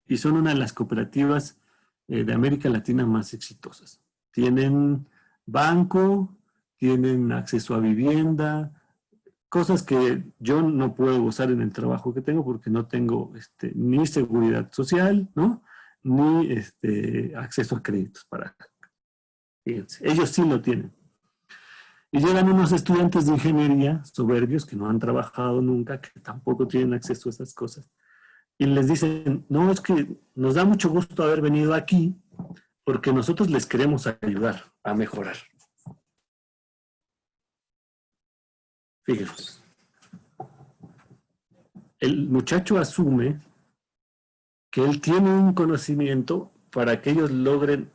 y son una de las cooperativas de América Latina más exitosas. Tienen banco, tienen acceso a vivienda, cosas que yo no puedo gozar en el trabajo que tengo porque no tengo ni seguridad social, ¿no? Ni acceso a créditos para... Fíjense, ellos sí lo tienen. Y llegan unos estudiantes de ingeniería soberbios que no han trabajado nunca, que tampoco tienen acceso a esas cosas. Y les dicen, no, es que nos da mucho gusto haber venido aquí porque nosotros les queremos ayudar a mejorar. Fíjense. El muchacho asume que él tiene un conocimiento para que ellos logren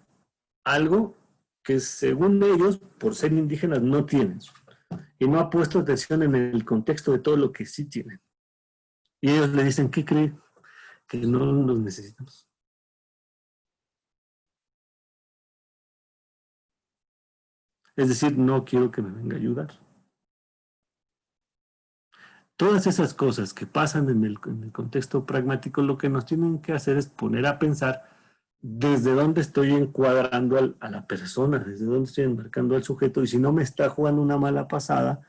algo que según ellos, por ser indígenas, no tienen. Y no ha puesto atención en el contexto de todo lo que sí tienen. Y ellos le dicen, ¿qué cree? Que no los necesitamos. Es decir, no quiero que me venga a ayudar. Todas esas cosas que pasan en el contexto pragmático, lo que nos tienen que hacer es poner a pensar desde dónde estoy encuadrando a la persona, desde dónde estoy enmarcando al sujeto, y si no me está jugando una mala pasada,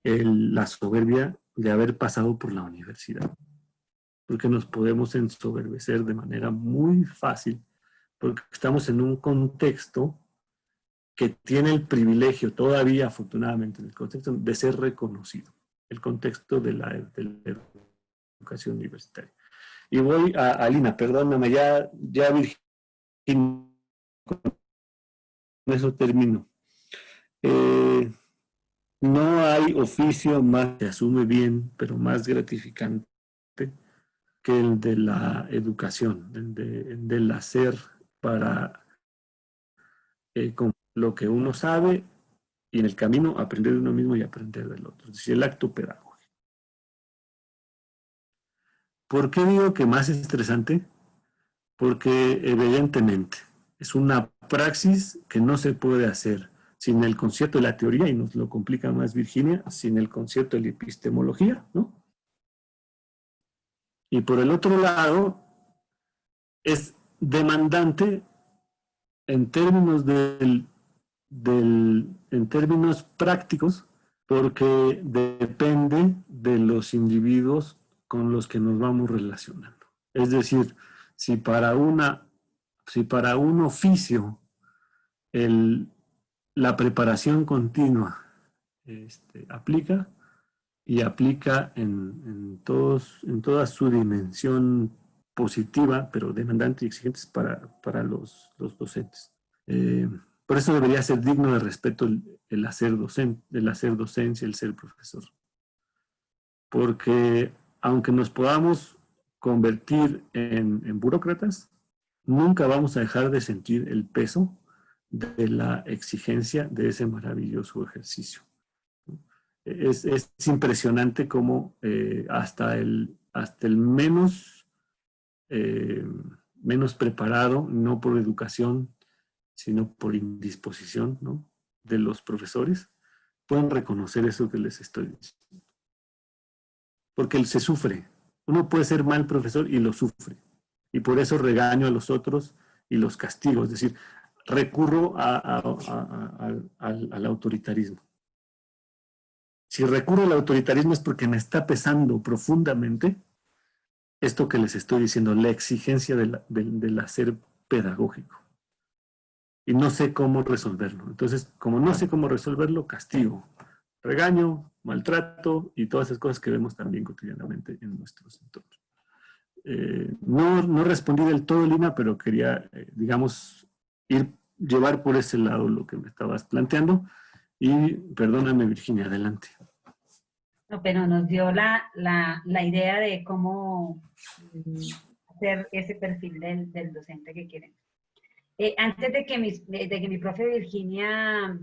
la soberbia de haber pasado por la universidad. Porque nos podemos ensoberbecer de manera muy fácil, porque estamos en un contexto que tiene el privilegio, todavía afortunadamente, en el contexto de ser reconocido, el contexto de la educación universitaria. Y voy a Lina, perdóname, ya Virginia, con eso termino. No hay oficio más que asume bien, pero más gratificante que el de la educación, del hacer para con lo que uno sabe y en el camino aprender de uno mismo y aprender del otro. Es decir, el acto pedagógico. ¿Por qué digo que más estresante? Porque evidentemente es una praxis que no se puede hacer sin el concierto de la teoría, y nos lo complica más Virginia, sin el concierto de la epistemología, ¿no? Y por el otro lado, es demandante en términos en términos prácticos, porque depende de los individuos con los que nos vamos relacionando. Es decir, si para un oficio la preparación continua aplica, y aplica en toda su dimensión positiva, pero demandante y exigente para los docentes. Por eso debería ser digno de respeto el hacer docencia, el ser profesor. Porque aunque nos podamos convertir en burócratas, nunca vamos a dejar de sentir el peso de la exigencia de ese maravilloso ejercicio. Es impresionante cómo hasta el menos preparado, no por educación, sino por indisposición, ¿no?, de los profesores, pueden reconocer eso que les estoy diciendo. Porque se sufre. Uno puede ser mal profesor y lo sufre. Y por eso regaño a los otros y los castigo. Es decir, recurro al autoritarismo. Si recurro al autoritarismo es porque me está pesando profundamente esto que les estoy diciendo, la exigencia del hacer pedagógico. Y no sé cómo resolverlo. Entonces, como no sé cómo resolverlo, castigo, regaño, maltrato y todas esas cosas que vemos también cotidianamente en nuestros entornos. No respondí del todo, Lina, pero quería, digamos, llevar por ese lado lo que me estabas planteando. Y perdóname, Virginia, adelante. No, pero nos dio la idea de cómo hacer ese perfil del docente que queremos. Antes de que mi profe Virginia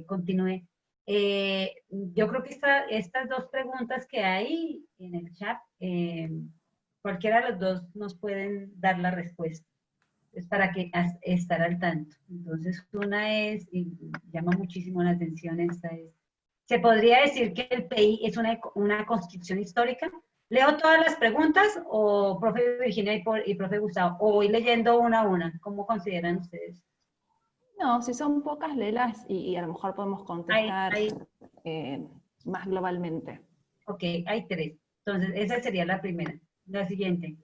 continúe, yo creo que estas dos preguntas que hay en el chat, cualquiera de los dos nos pueden dar la respuesta. Es para estar al tanto. Entonces, una es, y llama muchísimo la atención, esta es, ¿se podría decir que el PI es una construcción histórica? ¿Leo todas las preguntas o profe Virginia y profe Gustavo? ¿O voy leyendo una a una? ¿Cómo consideran ustedes? No, si son pocas, léelas y a lo mejor podemos contestar más globalmente. Ok, hay tres. Entonces, esa sería la primera. La siguiente.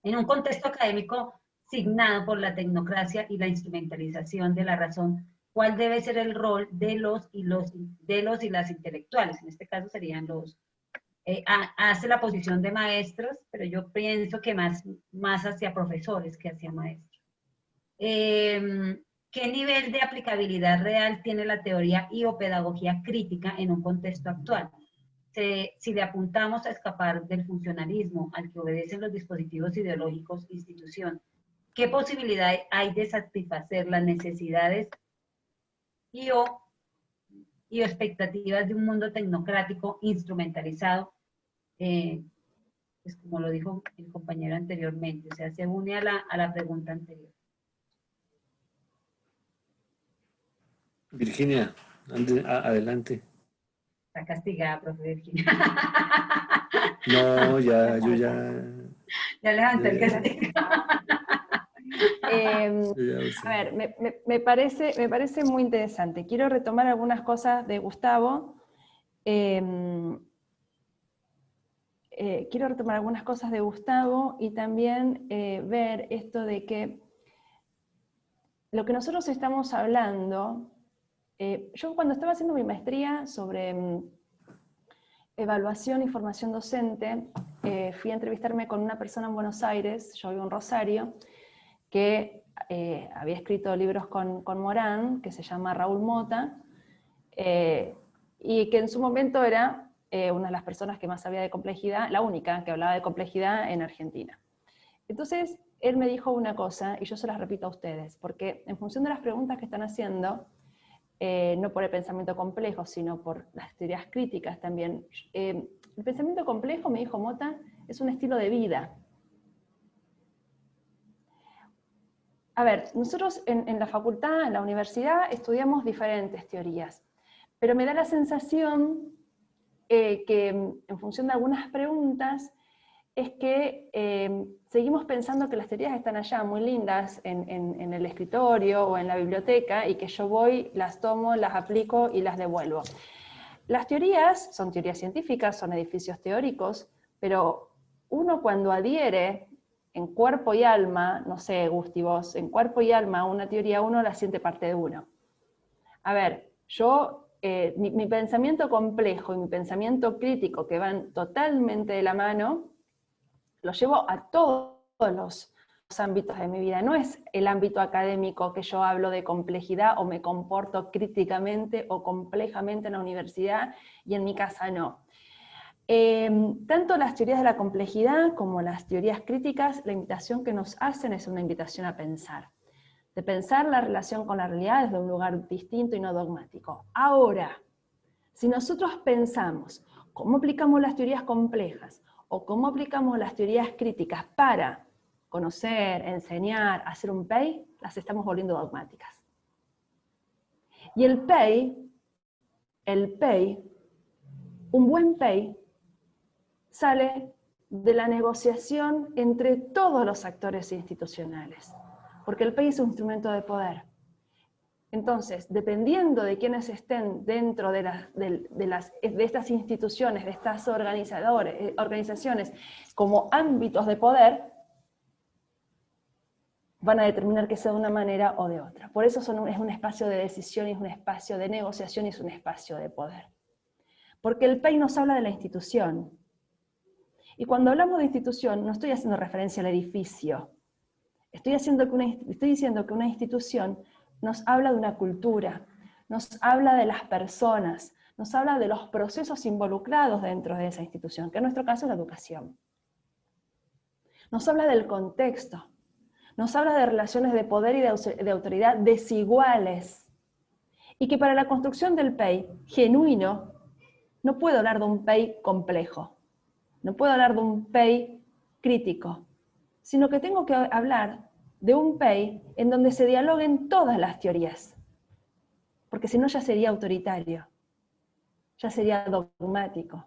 En un contexto académico signado por la tecnocracia y la instrumentalización de la razón, ¿cuál debe ser el rol de los y las intelectuales? En este caso serían los... hace la posición de maestros, pero yo pienso que más hacia profesores que hacia maestros. ¿Qué nivel de aplicabilidad real tiene la teoría y o pedagogía crítica en un contexto actual? Si le apuntamos a escapar del funcionalismo al que obedecen los dispositivos ideológicos institución, ¿qué posibilidad hay de satisfacer las necesidades y o expectativas de un mundo tecnocrático instrumentalizado? Pues como lo dijo el compañero anteriormente, o sea, se une a la pregunta anterior. Virginia, adelante. Está castigada, profe Virginia. No, yo ya... Ya levanté el castigo. A ver, me parece muy interesante. Quiero retomar algunas cosas de Gustavo quiero retomar algunas cosas de Gustavo y también ver esto de que lo que nosotros estamos hablando, yo cuando estaba haciendo mi maestría sobre evaluación y formación docente, fui a entrevistarme con una persona en Buenos Aires, yo vivo en Rosario, que había escrito libros con Morán, que se llama Raúl Mota, y que en su momento era una de las personas que más sabía de complejidad, la única que hablaba de complejidad en Argentina. Entonces, él me dijo una cosa, y yo se las repito a ustedes, porque en función de las preguntas que están haciendo, no por el pensamiento complejo, sino por las teorías críticas también. El pensamiento complejo, me dijo Mota, es un estilo de vida. A ver, nosotros en la facultad, en la universidad, estudiamos diferentes teorías, pero me da la sensación que en función de algunas preguntas, es que seguimos pensando que las teorías están allá, muy lindas, en el escritorio o en la biblioteca, y que yo voy, las tomo, las aplico y las devuelvo. Las teorías son teorías científicas, son edificios teóricos, pero uno cuando adhiere en cuerpo y alma, no sé, Gusti, vos, en cuerpo y alma una teoría, uno la siente parte de uno. A ver, yo... mi pensamiento complejo y mi pensamiento crítico, que van totalmente de la mano, lo llevo a todos los ámbitos de mi vida. No es el ámbito académico que yo hablo de complejidad o me comporto críticamente o complejamente en la universidad y en mi casa no. Tanto las teorías de la complejidad como las teorías críticas, la invitación que nos hacen es una invitación a pensar. De pensar la relación con la realidad desde un lugar distinto y no dogmático. Ahora, si nosotros pensamos cómo aplicamos las teorías complejas o cómo aplicamos las teorías críticas para conocer, enseñar, hacer un PEI, las estamos volviendo dogmáticas. Y el PEI, un buen PEI, sale de la negociación entre todos los actores institucionales, porque el PEI es un instrumento de poder. Entonces, dependiendo de quienes estén dentro de estas instituciones, de estas organizaciones como ámbitos de poder, van a determinar que sea de una manera o de otra. Por eso es un espacio de decisión, es un espacio de negociación y es un espacio de poder. Porque el PEI nos habla de la institución. Y cuando hablamos de institución, no estoy haciendo referencia al edificio. Estoy diciendo que una institución nos habla de una cultura, nos habla de las personas, nos habla de los procesos involucrados dentro de esa institución, que en nuestro caso es la educación. Nos habla del contexto, nos habla de relaciones de poder y de autoridad desiguales, y que para la construcción del PEI genuino, no puedo hablar de un PEI complejo, no puedo hablar de un PEI crítico, sino que tengo que hablar de un PEI en donde se dialoguen todas las teorías, porque si no ya sería autoritario, ya sería dogmático.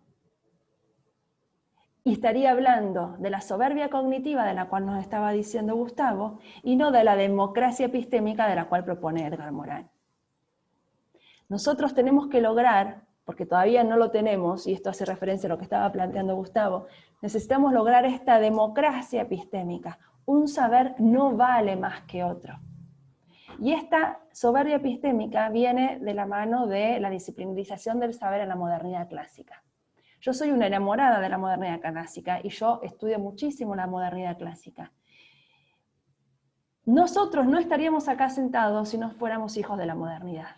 Y estaría hablando de la soberbia cognitiva de la cual nos estaba diciendo Gustavo, y no de la democracia epistémica de la cual propone Edgar Morin. Nosotros tenemos que lograr, porque todavía no lo tenemos, y esto hace referencia a lo que estaba planteando Gustavo, necesitamos lograr esta democracia epistémica. Un saber no vale más que otro. Y esta soberbia epistémica viene de la mano de la disciplinarización del saber en la modernidad clásica. Yo soy una enamorada de la modernidad clásica y yo estudio muchísimo la modernidad clásica. Nosotros no estaríamos acá sentados si no fuéramos hijos de la modernidad.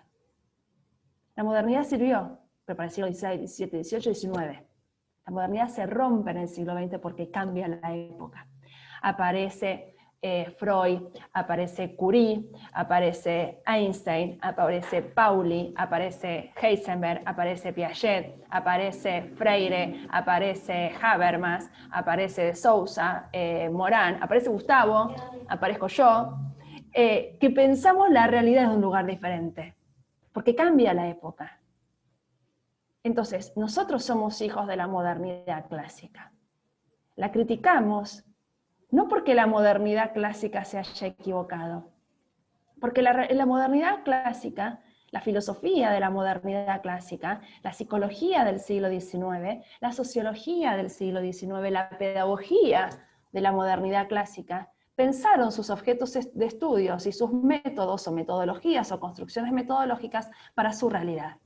La modernidad sirvió, pero para el siglo XVI, XVII, XVIII, XIX. La modernidad se rompe en el siglo XX porque cambia la época. Aparece Freud, aparece Curie, aparece Einstein, aparece Pauli, aparece Heisenberg, aparece Piaget, aparece Freire, aparece Habermas, aparece Sousa, Morán, aparece Gustavo, aparezco yo, que pensamos la realidad desde un lugar diferente, porque cambia la época. Entonces, nosotros somos hijos de la modernidad clásica. La criticamos, no porque la modernidad clásica se haya equivocado, porque en la modernidad clásica la filosofía de la modernidad clásica, la psicología del siglo XIX, la sociología del siglo XIX, la pedagogía de la modernidad clásica, pensaron sus objetos de estudios y sus métodos o metodologías o construcciones metodológicas para su realidad.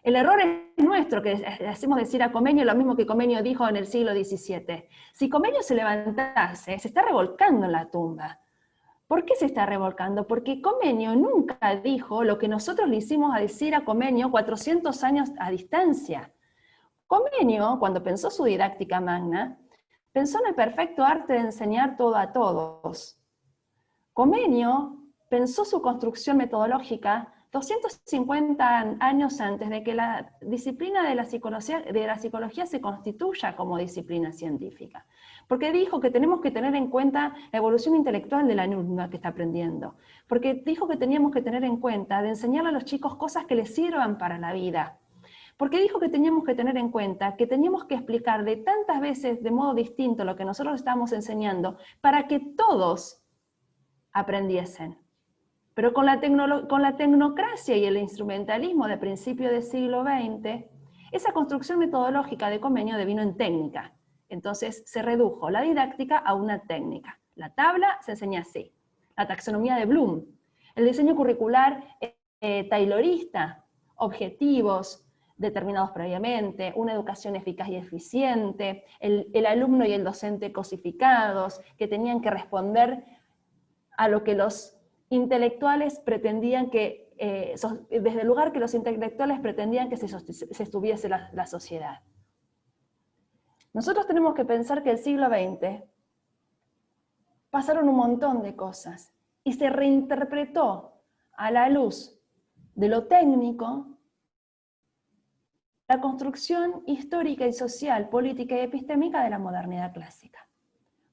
El error es nuestro, que le hacemos decir a Comenio lo mismo que Comenio dijo en el siglo XVII. Si Comenio se levantase, se está revolcando en la tumba. ¿Por qué se está revolcando? Porque Comenio nunca dijo lo que nosotros le hicimos a decir a Comenio 400 años a distancia. Comenio, cuando pensó su didáctica magna, pensó en el perfecto arte de enseñar todo a todos. Comenio pensó su construcción metodológica 250 años antes de que la disciplina de la psicología se constituya como disciplina científica. Porque dijo que tenemos que tener en cuenta la evolución intelectual de la alumna que está aprendiendo. Porque dijo que teníamos que tener en cuenta de enseñarle a los chicos cosas que les sirvan para la vida. Porque dijo que teníamos que tener en cuenta que teníamos que explicar de tantas veces de modo distinto lo que nosotros estamos enseñando para que todos aprendiesen. Pero con la tecnocracia y el instrumentalismo de principio del siglo XX, esa construcción metodológica de Comenio devino en técnica. Entonces se redujo la didáctica a una técnica. La tabla se enseña así. La taxonomía de Bloom. El diseño curricular taylorista. Objetivos determinados previamente. Una educación eficaz y eficiente. El alumno y el docente cosificados, que tenían que responder a lo que los intelectuales pretendían que, desde el lugar que los intelectuales pretendían que se estuviese la sociedad. Nosotros tenemos que pensar que el siglo XX pasaron un montón de cosas y se reinterpretó a la luz de lo técnico la construcción histórica y social, política y epistémica de la modernidad clásica.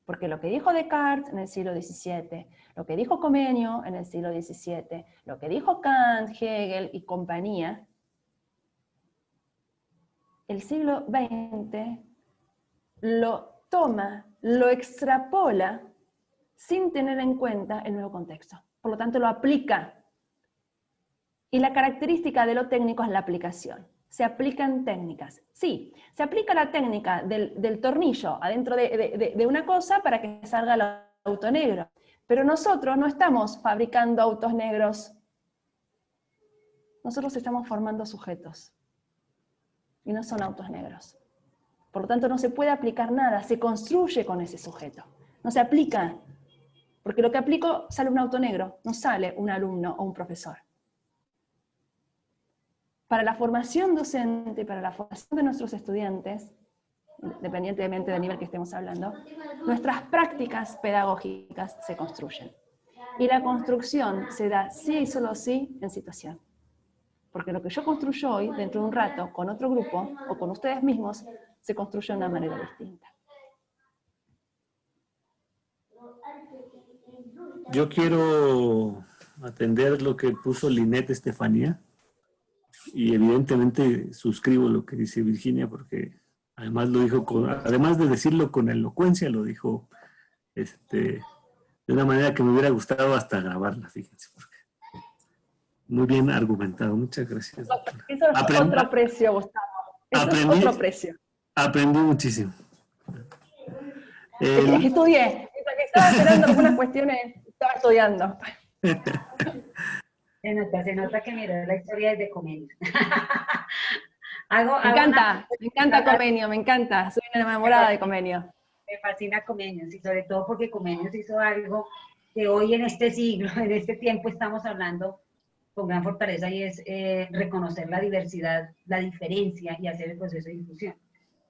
Porque lo que dijo Descartes en el siglo XVII, lo que dijo Comenio en el siglo XVII, lo que dijo Kant, Hegel y compañía, el siglo XX lo toma, lo extrapola sin tener en cuenta el nuevo contexto. Por lo tanto, lo aplica. Y la característica de lo técnico es la aplicación. Se aplican técnicas. Sí, se aplica la técnica del tornillo adentro de una cosa para que salga el auto negro. Pero nosotros no estamos fabricando autos negros. Nosotros estamos formando sujetos. Y no son autos negros. Por lo tanto, no se puede aplicar nada. Se construye con ese sujeto. No se aplica. Porque lo que aplico sale un auto negro. No sale un alumno o un profesor. Para la formación docente y para la formación de nuestros estudiantes, independientemente del nivel que estemos hablando, nuestras prácticas pedagógicas se construyen. Y la construcción se da sí y solo sí en situación. Porque lo que yo construyo hoy, dentro de un rato, con otro grupo, o con ustedes mismos, se construye de una manera distinta. Yo quiero atender lo que puso Linet Estefanía. Y evidentemente suscribo lo que dice Virginia, porque además lo dijo, además de decirlo con elocuencia, lo dijo de una manera que me hubiera gustado hasta grabarla, fíjense, porque muy bien argumentado. Muchas gracias. Eso es otro precio, Gustavo. Eso es otro precio. Aprendí muchísimo. Estudié. Mientras que estaba esperando algunas cuestiones, estaba estudiando. Se nota que miró la historia desde Comenio. Me encanta Comenio, me encanta. Soy una enamorada de Comenio. Me fascina Comenio, y sobre todo porque Comenio hizo algo que hoy en este siglo, en este tiempo estamos hablando con gran fortaleza, y es reconocer la diversidad, la diferencia y hacer el proceso de inclusión.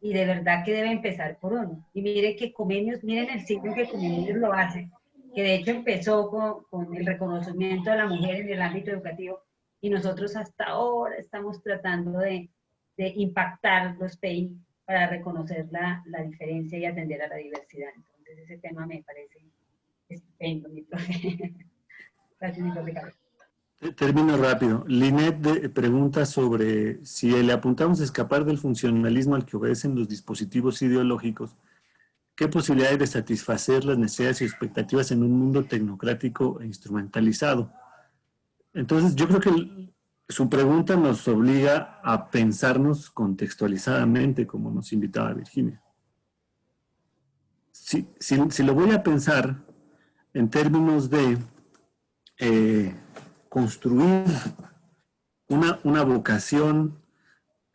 Y de verdad que debe empezar por uno. Y miren que Comenio, miren el siglo en que Comenio lo hace, que de hecho empezó con el reconocimiento de la mujer en el ámbito educativo, y nosotros hasta ahora estamos tratando de impactar los PEI para reconocer la diferencia y atender a la diversidad. Entonces ese tema me parece estupendo, mi profe. Gracias, mi profe Carlos. Termino rápido. Linet pregunta sobre si le apuntamos a escapar del funcionalismo al que obedecen los dispositivos ideológicos, ¿qué posibilidad hay de satisfacer las necesidades y expectativas en un mundo tecnocrático e instrumentalizado? Entonces, yo creo que su pregunta nos obliga a pensarnos contextualizadamente, como nos invitaba Virginia. Si lo voy a pensar en términos de construir una vocación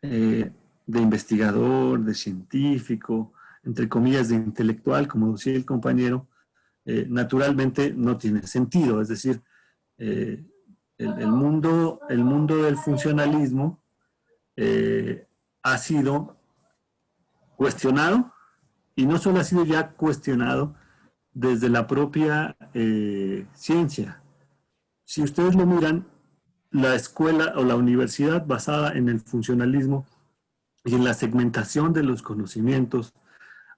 de investigador, de científico, entre comillas de intelectual, como decía el compañero, naturalmente no tiene sentido. Es decir, el mundo del funcionalismo ha sido cuestionado, y no solo ha sido ya cuestionado desde la propia ciencia. Si ustedes lo miran, la escuela o la universidad basada en el funcionalismo y en la segmentación de los conocimientos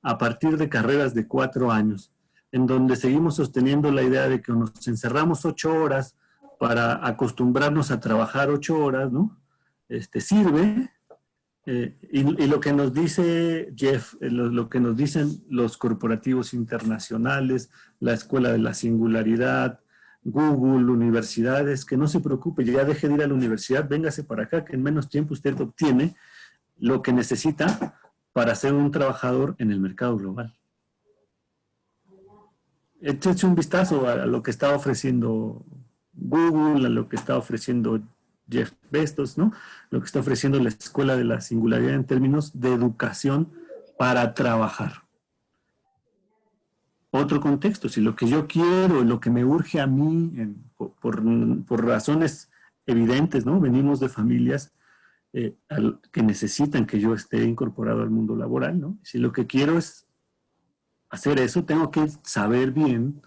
a partir de carreras de 4 años, en donde seguimos sosteniendo la idea de que nos encerramos 8 horas para acostumbrarnos a trabajar 8 horas, ¿no? Sirve, y lo que nos dice Jeff, lo que nos dicen los corporativos internacionales, la Escuela de la Singularidad, Google, universidades, que no se preocupe, ya deje de ir a la universidad, véngase para acá, que en menos tiempo usted obtiene lo que necesita para ser un trabajador en el mercado global. Échese un vistazo a lo que está ofreciendo Google, a lo que está ofreciendo Jeff Bezos, ¿no? Lo que está ofreciendo la Escuela de la Singularidad en términos de educación para trabajar. Otro contexto, si lo que yo quiero, lo que me urge a mí, por razones evidentes, ¿no? Venimos de familias que necesitan que yo esté incorporado al mundo laboral, ¿no? Si lo que quiero es hacer eso, tengo que saber bien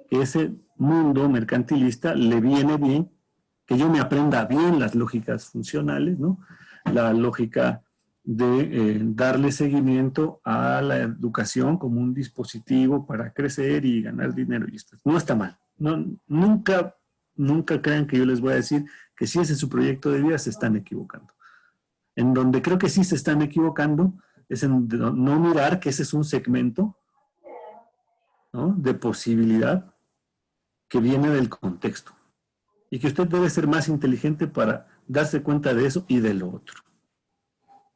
que ese mundo mercantilista le viene bien, que yo me aprenda bien las lógicas funcionales, ¿no? La lógica de darle seguimiento a la educación como un dispositivo para crecer y ganar dinero. Y esto no está mal. No, nunca crean que yo les voy a decir que si ese es su proyecto de vida, se están equivocando. En donde creo que sí se están equivocando es en no mirar que ese es un segmento, ¿no?, de posibilidad que viene del contexto. Y que usted debe ser más inteligente para darse cuenta de eso y de lo otro.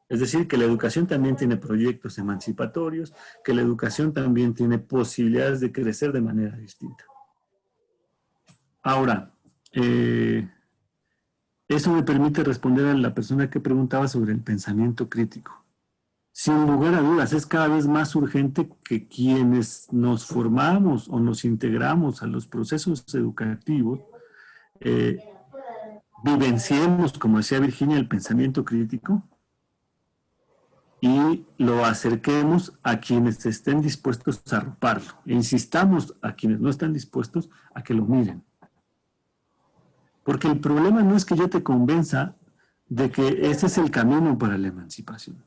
Es decir, que la educación también tiene proyectos emancipatorios, que la educación también tiene posibilidades de crecer de manera distinta. Ahora, eso me permite responder a la persona que preguntaba sobre el pensamiento crítico. Sin lugar a dudas, es cada vez más urgente que quienes nos formamos o nos integramos a los procesos educativos vivenciemos, como decía Virginia, el pensamiento crítico y lo acerquemos a quienes estén dispuestos a arroparlo. E insistamos a quienes no están dispuestos a que lo miren. Porque el problema no es que yo te convenza de que ese es el camino para la emancipación.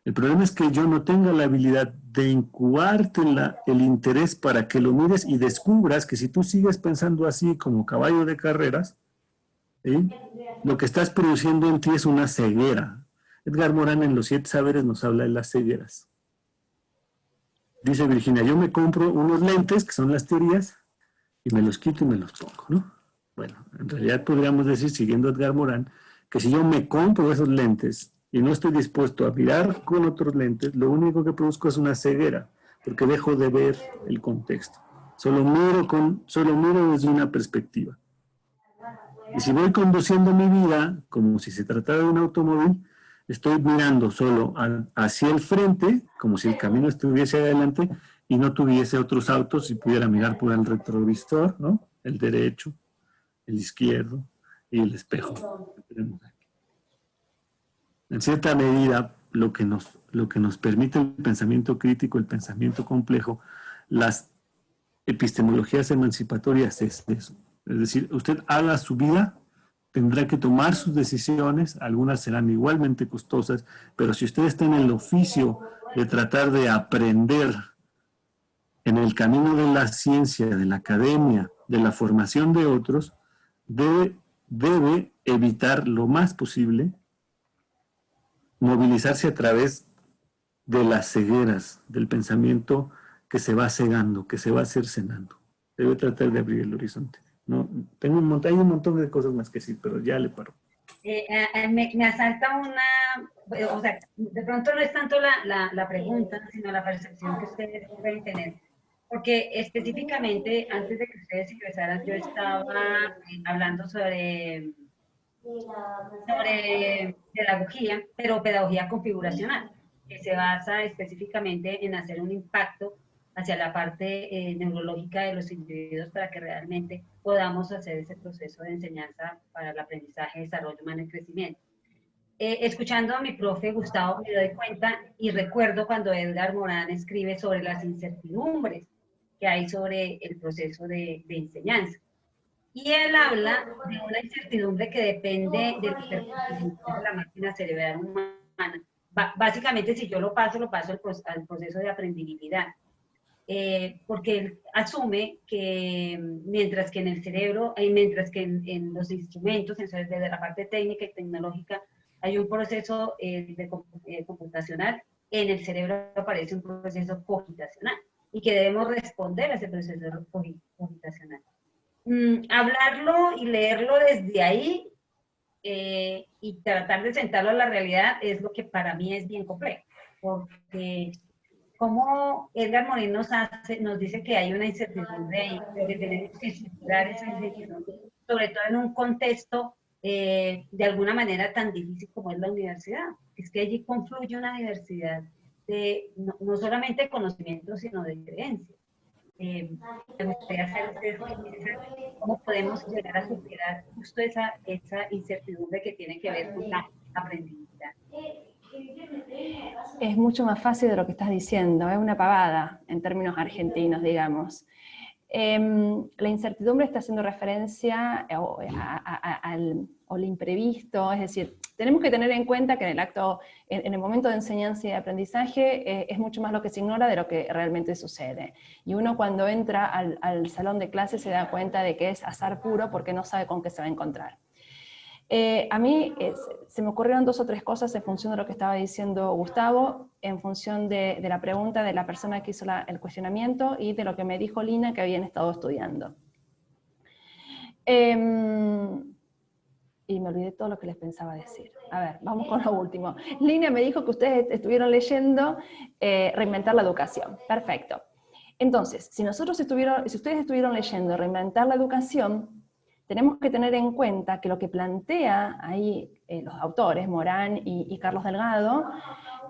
El problema es que yo no tenga la habilidad de incubarte el interés para que lo mires y descubras que si tú sigues pensando así como caballo de carreras, ¿sí?, lo que estás produciendo en ti es una ceguera. Edgar Morin en Los 7 Saberes nos habla de las cegueras. Dice Virginia, yo me compro unos lentes, que son las teorías, y me los quito y me los pongo, ¿no? Bueno, en realidad podríamos decir, siguiendo a Edgar Morin, que si yo me compro esos lentes y no estoy dispuesto a mirar con otros lentes, lo único que produzco es una ceguera, porque dejo de ver el contexto. Solo miro desde una perspectiva. Y si voy conduciendo mi vida como si se tratara de un automóvil, estoy mirando solo hacia el frente, como si el camino estuviese adelante y no tuviese otros autos y pudiera mirar por el retrovisor, ¿no? El derecho, el izquierdo y el espejo que tenemos aquí. En cierta medida, lo que nos permite el pensamiento crítico, el pensamiento complejo, las epistemologías emancipatorias es eso. Es decir, usted haga su vida, tendrá que tomar sus decisiones, algunas serán igualmente costosas, pero si usted está en el oficio de tratar de aprender en el camino de la ciencia, de la academia, de la formación de otros, debe evitar lo más posible movilizarse a través de las cegueras del pensamiento que se va cegando, que se va cercenando. Debe tratar de abrir el horizonte. No, hay un montón de cosas más que decir, pero ya le paro. Me asalta una, o sea, de pronto no es tanto la pregunta, sino la percepción que ustedes pueden tener. Porque específicamente, antes de que ustedes ingresaran, yo estaba hablando sobre pedagogía, pero pedagogía configuracional, que se basa específicamente en hacer un impacto hacia la parte neurológica de los individuos para que realmente podamos hacer ese proceso de enseñanza para el aprendizaje, desarrollo humano y crecimiento. Escuchando a mi profe Gustavo me doy cuenta y recuerdo cuando Edgar Morán escribe sobre las incertidumbres que hay sobre el proceso de enseñanza. Y él habla de una incertidumbre que depende de la performance de la máquina cerebral humana. Básicamente, si yo lo paso al proceso de aprendibilidad. Porque él asume que mientras que en el cerebro, mientras que en los instrumentos, desde la parte técnica y tecnológica, hay un proceso computacional, en el cerebro aparece un proceso cogitacional y que debemos responder a ese proceso cogitacional. Hablarlo y leerlo desde ahí y tratar de sentarlo a la realidad es lo que para mí es bien complejo, porque como Edgar Morin nos dice que hay una incertidumbre ahí, pero que tenemos que estructurar esa incertidumbre, sobre todo en un contexto de alguna manera tan difícil como es la universidad. Es que allí confluye una diversidad de no solamente de conocimientos, sino de creencias. Me gustaría hacer ustedes cómo podemos llegar a superar justo esa incertidumbre que tiene que ver con la aprendizaje. Es mucho más fácil de lo que estás diciendo, es una pavada en términos argentinos, digamos. La incertidumbre está haciendo referencia al imprevisto, es decir, tenemos que tener en cuenta que en el momento de enseñanza y de aprendizaje es mucho más lo que se ignora de lo que realmente sucede. Y uno cuando entra al salón de clase se da cuenta de que es azar puro porque no sabe con qué se va a encontrar. A mí se me ocurrieron 2 o 3 cosas en función de lo que estaba diciendo Gustavo, en función de la pregunta de la persona que hizo el cuestionamiento y de lo que me dijo Lina que habían estado estudiando. Y me olvidé todo lo que les pensaba decir. A ver, vamos con lo último. Lina me dijo que ustedes estuvieron leyendo Reinventar la educación. Perfecto. Entonces, si ustedes estuvieron leyendo Reinventar la educación, tenemos que tener en cuenta que lo que plantea ahí los autores, Morán y Carlos Delgado,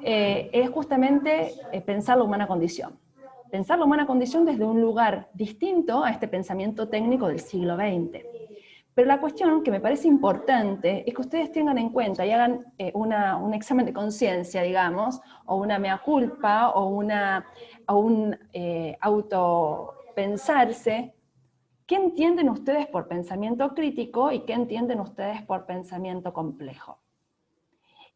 es justamente pensar la humana condición. Pensar la humana condición desde un lugar distinto a este pensamiento técnico del siglo XX. Pero la cuestión que me parece importante es que ustedes tengan en cuenta y hagan un examen de conciencia, digamos, o una mea culpa, o un autopensarse. ¿Qué entienden ustedes por pensamiento crítico y qué entienden ustedes por pensamiento complejo?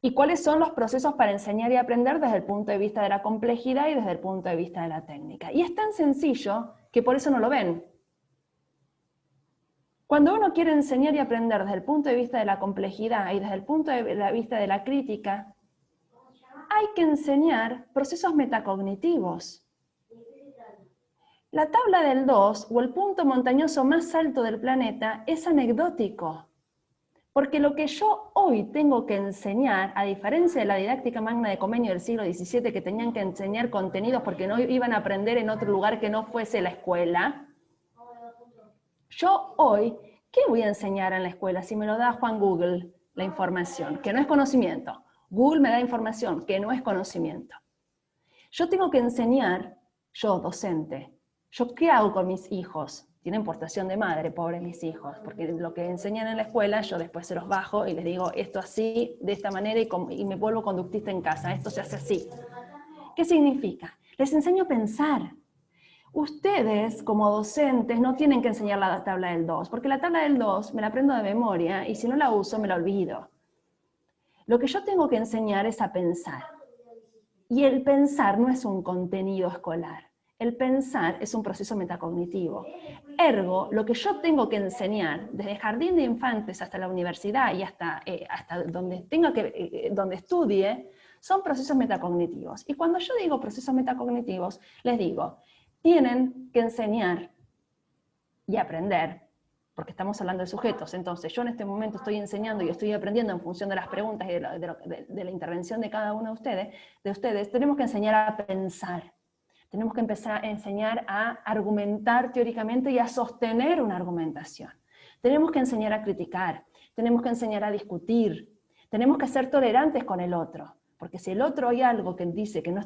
¿Y cuáles son los procesos para enseñar y aprender desde el punto de vista de la complejidad y desde el punto de vista de la técnica? Y es tan sencillo que por eso no lo ven. Cuando uno quiere enseñar y aprender desde el punto de vista de la complejidad y desde el punto de vista de la crítica, hay que enseñar procesos metacognitivos. La tabla del 2, o el punto montañoso más alto del planeta, es anecdótico. Porque lo que yo hoy tengo que enseñar, a diferencia de la didáctica magna de Comenio del siglo XVII, que tenían que enseñar contenidos porque no iban a aprender en otro lugar que no fuese la escuela, yo hoy, ¿qué voy a enseñar en la escuela si me lo da Juan Google, la información? Que no es conocimiento. Google me da información, que no es conocimiento. Yo tengo que enseñar, yo, docente, ¿yo qué hago con mis hijos? Tienen portación de madre, pobres mis hijos, porque lo que enseñan en la escuela, yo después se los bajo y les digo esto así, de esta manera, y me vuelvo conductista en casa, esto se hace así. ¿Qué significa? Les enseño a pensar. Ustedes, como docentes, no tienen que enseñar la tabla del 2, porque la tabla del 2 me la aprendo de memoria, y si no la uso, me la olvido. Lo que yo tengo que enseñar es a pensar. Y el pensar no es un contenido escolar. El pensar es un proceso metacognitivo. Ergo, lo que yo tengo que enseñar, desde jardín de infantes hasta la universidad y hasta donde estudie, son procesos metacognitivos. Y cuando yo digo procesos metacognitivos, les digo, tienen que enseñar y aprender porque estamos hablando de sujetos. Entonces, yo en este momento estoy enseñando y estoy aprendiendo en función de las preguntas y de la intervención de cada uno de ustedes, tenemos que enseñar a pensar. Tenemos que empezar a enseñar a argumentar teóricamente y a sostener una argumentación. Tenemos que enseñar a criticar, tenemos que enseñar a discutir, tenemos que ser tolerantes con el otro. Porque si el otro hay algo que dice que no,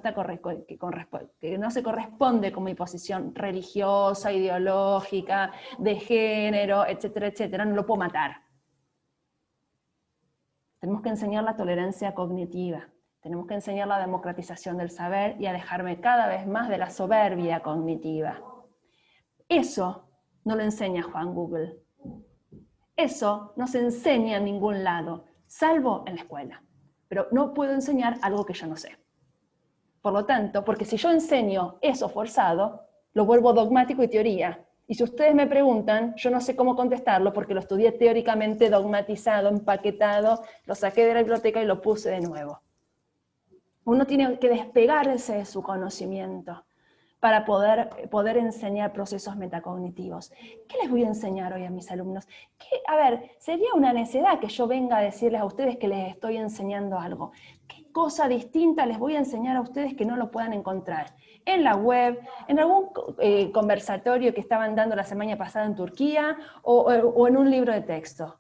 que no se corresponde con mi posición religiosa, ideológica, de género, etcétera, etcétera, no lo puedo matar. Tenemos que enseñar la tolerancia cognitiva, tenemos que enseñar la democratización del saber y alejarme cada vez más de la soberbia cognitiva. Eso no lo enseña Juan Google. Eso no se enseña en ningún lado, salvo en la escuela. Pero no puedo enseñar algo que yo no sé. Por lo tanto, porque si yo enseño eso forzado, lo vuelvo dogmático y teoría. Y si ustedes me preguntan, yo no sé cómo contestarlo porque lo estudié teóricamente dogmatizado, empaquetado, lo saqué de la biblioteca y lo puse de nuevo. Uno tiene que despegarse de su conocimiento para poder enseñar procesos metacognitivos. ¿Qué les voy a enseñar hoy a mis alumnos? A ver, sería una necedad que yo venga a decirles a ustedes que les estoy enseñando algo. ¿Qué cosa distinta les voy a enseñar a ustedes que no lo puedan encontrar? En la web, en algún conversatorio que estaban dando la semana pasada en Turquía, o en un libro de texto.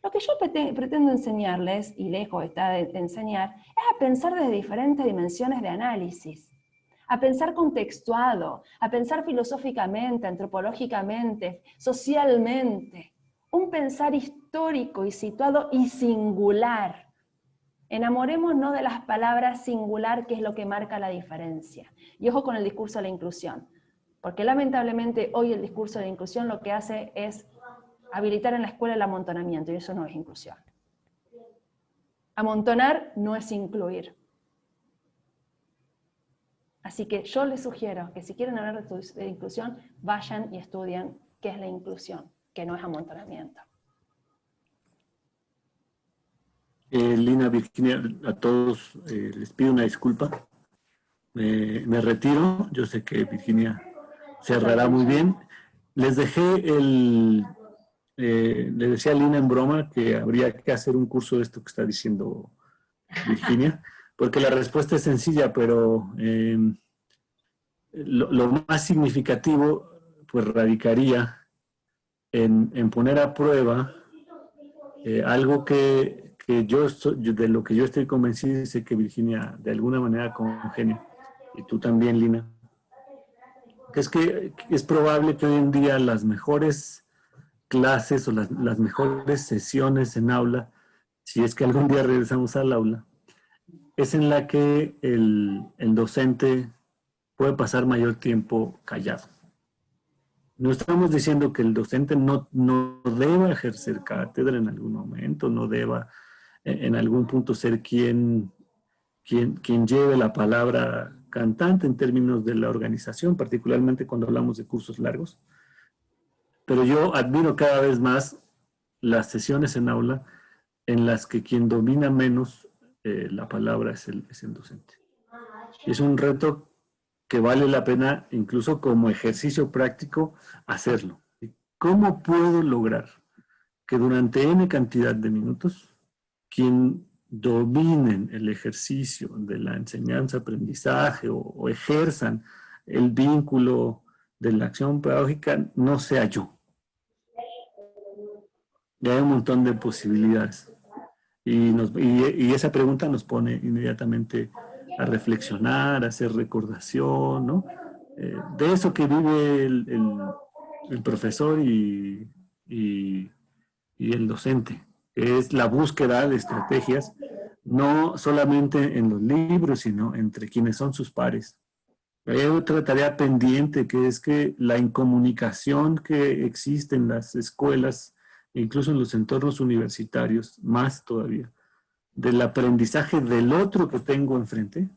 Lo que yo pretendo enseñarles, y lejos está de enseñar, es a pensar desde diferentes dimensiones de análisis. A pensar contextuado, a pensar filosóficamente, antropológicamente, socialmente. Un pensar histórico y situado y singular. Enamorémonos de las palabras singular, que es lo que marca la diferencia. Y ojo con el discurso de la inclusión, porque lamentablemente hoy el discurso de la inclusión lo que hace es habilitar en la escuela el amontonamiento, y eso no es inclusión. Amontonar no es incluir. Así que yo les sugiero que si quieren hablar de inclusión, vayan y estudien qué es la inclusión, que no es amontonamiento. Lina, Virginia, a todos les pido una disculpa. Me retiro. Yo sé que Virginia cerrará muy bien. Les dejé le decía a Lina en broma que habría que hacer un curso de esto que está diciendo Virginia, porque la respuesta es sencilla, pero lo más significativo pues radicaría en poner a prueba algo que de lo que yo estoy convencido, y sé que Virginia de alguna manera congenia, y tú también, Lina, que es probable que hoy en día las mejores clases o las mejores sesiones en aula, si es que algún día regresamos al aula, es en la que el docente puede pasar mayor tiempo callado. No estamos diciendo que el docente no deba ejercer cátedra en algún momento, no deba en algún punto ser quien lleve la palabra cantante en términos de la organización, particularmente cuando hablamos de cursos largos. Pero yo admiro cada vez más las sesiones en aula en las que quien domina menos la palabra es el docente. Es un reto que vale la pena, incluso como ejercicio práctico, hacerlo. ¿Cómo puedo lograr que durante N cantidad de minutos, quien dominen el ejercicio de la enseñanza-aprendizaje o ejerzan el vínculo de la acción pedagógica no sea yo? Y hay un montón de posibilidades. Y esa pregunta nos pone inmediatamente a reflexionar, a hacer recordación, ¿no? De eso que vive el profesor y el docente, que es la búsqueda de estrategias, no solamente en los libros, sino entre quienes son sus pares. Hay otra tarea pendiente, que es que la incomunicación que existe en las escuelas, incluso en los entornos universitarios, más todavía, del aprendizaje del otro que tengo enfrente,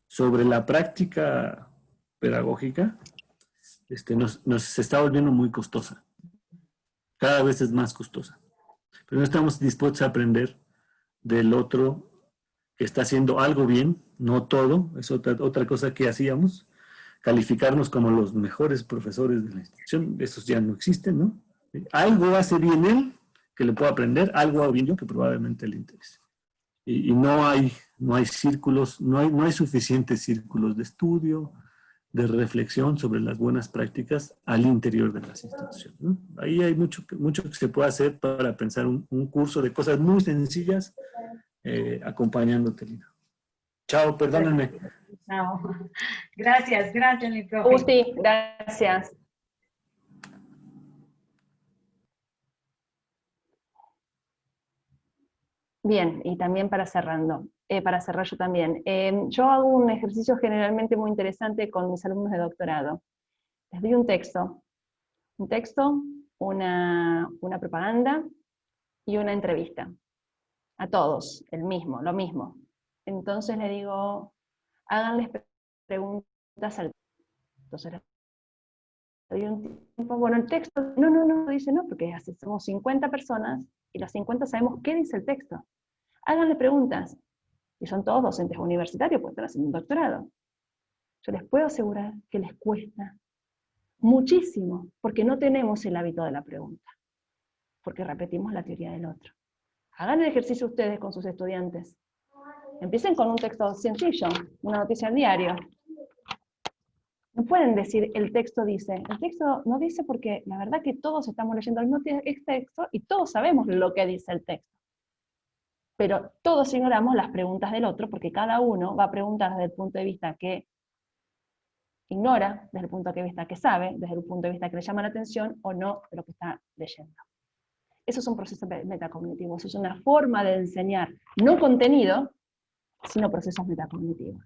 sobre la práctica pedagógica, se está volviendo muy costosa. Cada vez es más costosa. Pero no estamos dispuestos a aprender del otro que está haciendo algo bien, no todo, es otra cosa que hacíamos, calificarnos como los mejores profesores de la institución, esos ya no existen, ¿no? Algo hace bien él, que le pueda aprender, algo hago bien yo que probablemente le interese. Y no hay círculos, no hay suficientes círculos de estudio, de reflexión sobre las buenas prácticas al interior de las instituciones, ¿no? Ahí hay mucho que se puede hacer para pensar un curso de cosas muy sencillas acompañándote, Lina. Chao, perdónenme. Chao. Gracias, mi profe. Agustín, gracias. Bien, y también para cerrar yo también. Yo hago un ejercicio generalmente muy interesante con mis alumnos de doctorado. Les doy un texto, una propaganda y una entrevista. A todos, lo mismo. Entonces le digo, háganles preguntas al texto. Entonces les doy un tiempo, bueno, el texto, no, dice no, porque somos 50 personas y las 50 sabemos qué dice el texto. Háganle preguntas. Y son todos docentes universitarios, porque están haciendo un doctorado. Yo les puedo asegurar que les cuesta muchísimo, porque no tenemos el hábito de la pregunta, porque repetimos la teoría del otro. Hagan el ejercicio ustedes con sus estudiantes. Empiecen con un texto sencillo, una noticia al diario. No pueden decir, el texto dice. El texto no dice porque la verdad que todos estamos leyendo el mismo texto y todos sabemos lo que dice el texto. Pero todos ignoramos las preguntas del otro porque cada uno va a preguntar desde el punto de vista que ignora, desde el punto de vista que sabe, desde el punto de vista que le llama la atención o no de lo que está leyendo. Esos son procesos metacognitivos, es una forma de enseñar, no contenido, sino procesos metacognitivos.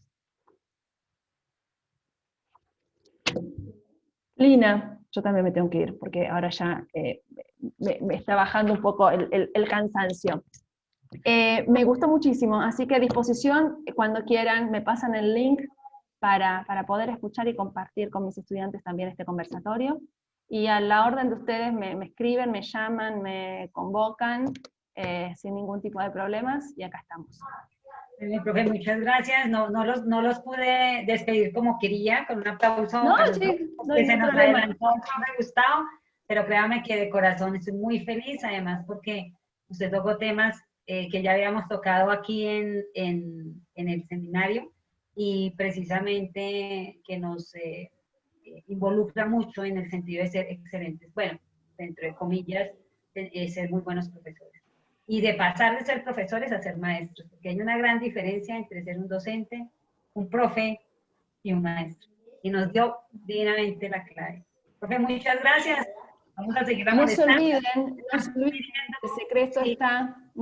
Lina, yo también me tengo que ir, porque ahora ya me está bajando un poco el cansancio. Me gustó muchísimo, así que a disposición, cuando quieran, me pasan el link para poder escuchar y compartir con mis estudiantes también este conversatorio. Y a la orden de ustedes me escriben, me llaman, me convocan, sin ningún tipo de problemas, y acá estamos. Profe, muchas gracias. No los pude despedir como quería, con un aplauso. No, a los sí, dos, no que hay se ningún nos problema. adelantó el profe Gustavo, pero créame que de corazón estoy muy feliz, además porque usted tocó temas que ya habíamos tocado aquí en el seminario, y precisamente que nos involucra mucho en el sentido de ser excelentes, bueno, dentro de comillas, ser muy buenos profesores. Y de pasar de ser profesores a ser maestros, porque hay una gran diferencia entre ser un docente, un profe y un maestro. Y nos dio divinamente la clave. Profe, muchas gracias. Vamos a seguir No se molestando. olviden, no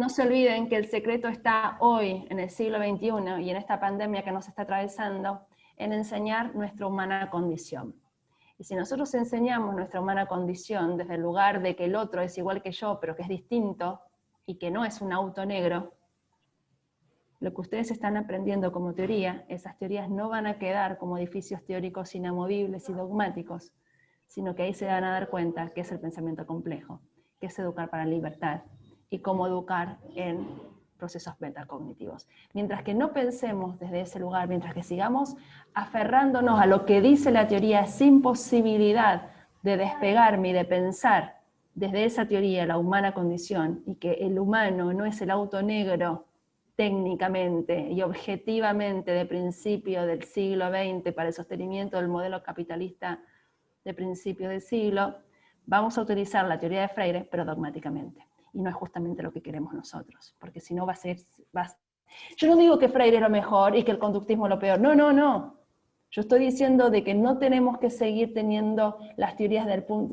se olviden que el secreto está hoy, en el siglo XXI, y en esta pandemia que nos está atravesando, en enseñar nuestra humana condición. Y si nosotros enseñamos nuestra humana condición desde el lugar de que el otro es igual que yo, pero que es distinto, y que no es un auto negro, lo que ustedes están aprendiendo como teoría, esas teorías no van a quedar como edificios teóricos inamovibles y dogmáticos, sino que ahí se van a dar cuenta que es el pensamiento complejo, que es educar para la libertad, y cómo educar en procesos metacognitivos. Mientras que no pensemos desde ese lugar, mientras que sigamos aferrándonos a lo que dice la teoría sin posibilidad de despegarme y de pensar desde esa teoría la humana condición, y que el humano no es el auto negro técnicamente y objetivamente de principio del siglo XX para el sostenimiento del modelo capitalista de principio del siglo, vamos a utilizar la teoría de Freire, pero dogmáticamente. Y no es justamente lo que queremos nosotros, porque si no va a ser... Yo no digo que Freire es lo mejor y que el conductismo es lo peor, no. Yo estoy diciendo de que no tenemos que seguir teniendo las teorías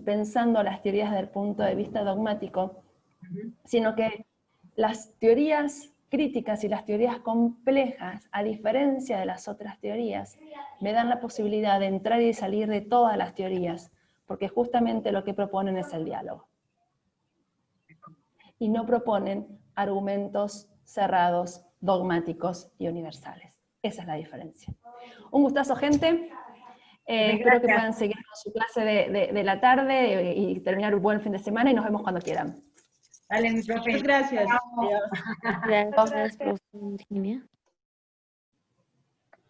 pensando las teorías del punto de vista dogmático, sino que las teorías críticas y las teorías complejas, a diferencia de las otras teorías, me dan la posibilidad de entrar y salir de todas las teorías, porque justamente lo que proponen es el diálogo. Y no proponen argumentos cerrados, dogmáticos y universales. Esa es la diferencia. Un gustazo, gente. Espero que puedan seguir con su clase de la tarde y terminar un buen fin de semana, y nos vemos cuando quieran. Dale, mi profe. Muchas gracias. Gracias, profe Virginia.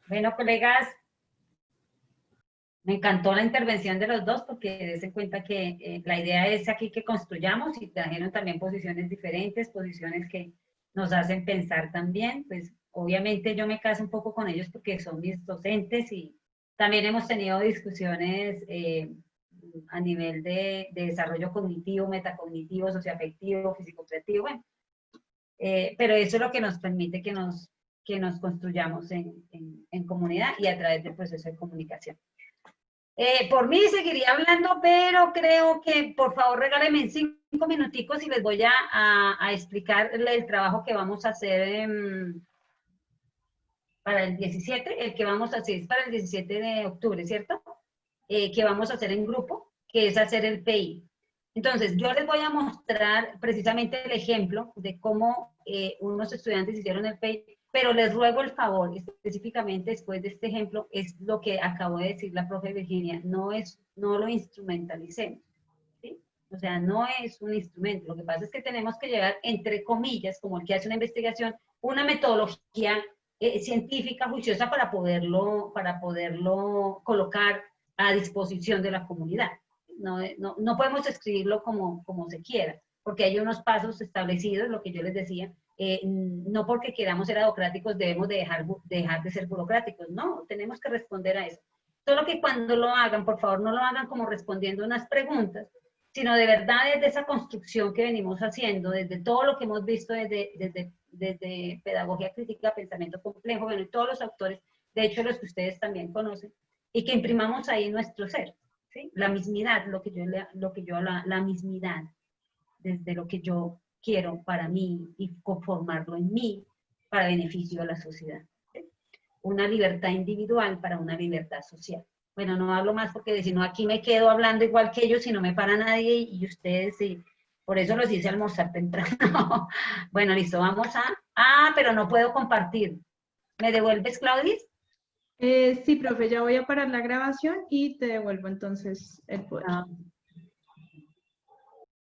Bueno, colegas, Me encantó la intervención de los dos porque des en cuenta que la idea es aquí que construyamos y trajeron también posiciones diferentes, posiciones que nos hacen pensar también. Pues obviamente yo me caso un poco con ellos porque son mis docentes y también hemos tenido discusiones a nivel de desarrollo cognitivo, metacognitivo, socioafectivo, físico-creativo, bueno. Pero eso es lo que nos permite que nos construyamos en comunidad y a través del proceso de comunicación. Por mí seguiría hablando, pero creo que por favor regálenme 5 minuticos y les voy a explicar el trabajo que vamos a hacer para el 17, el que vamos a hacer es para el 17 de octubre, ¿cierto? Que vamos a hacer en grupo, que es hacer el PI. Entonces, yo les voy a mostrar precisamente el ejemplo de cómo unos estudiantes hicieron el PI, pero les ruego el favor, específicamente después de este ejemplo, es lo que acabó de decir la profe Virginia, no lo instrumentalicemos, ¿sí? O sea, no es un instrumento, lo que pasa es que tenemos que llevar, entre comillas, como el que hace una investigación, una metodología científica, juiciosa para poderlo colocar a disposición de la comunidad. No podemos escribirlo como se quiera, porque hay unos pasos establecidos, lo que yo les decía, no porque queramos ser adocráticos debemos de dejar de ser burocráticos, no, tenemos que responder a eso. Solo que cuando lo hagan, por favor, no lo hagan como respondiendo unas preguntas, sino de verdad desde esa construcción que venimos haciendo, desde todo lo que hemos visto desde pedagogía crítica, pensamiento complejo, bueno, y todos los autores, de hecho los que ustedes también conocen, y que imprimamos ahí nuestro ser, ¿sí? La mismidad, la mismidad, desde lo que yo quiero para mí y conformarlo en mí para beneficio de la sociedad. ¿Sí? Una libertad individual para una libertad social. Bueno, no hablo más porque si no aquí me quedo hablando igual que ellos y no me para nadie y ustedes sí. Por eso los hice almorzar temprano. Bueno, listo, vamos pero no puedo compartir. ¿Me devuelves, Claudis? Sí, profe, ya voy a parar la grabación y te devuelvo entonces el poder.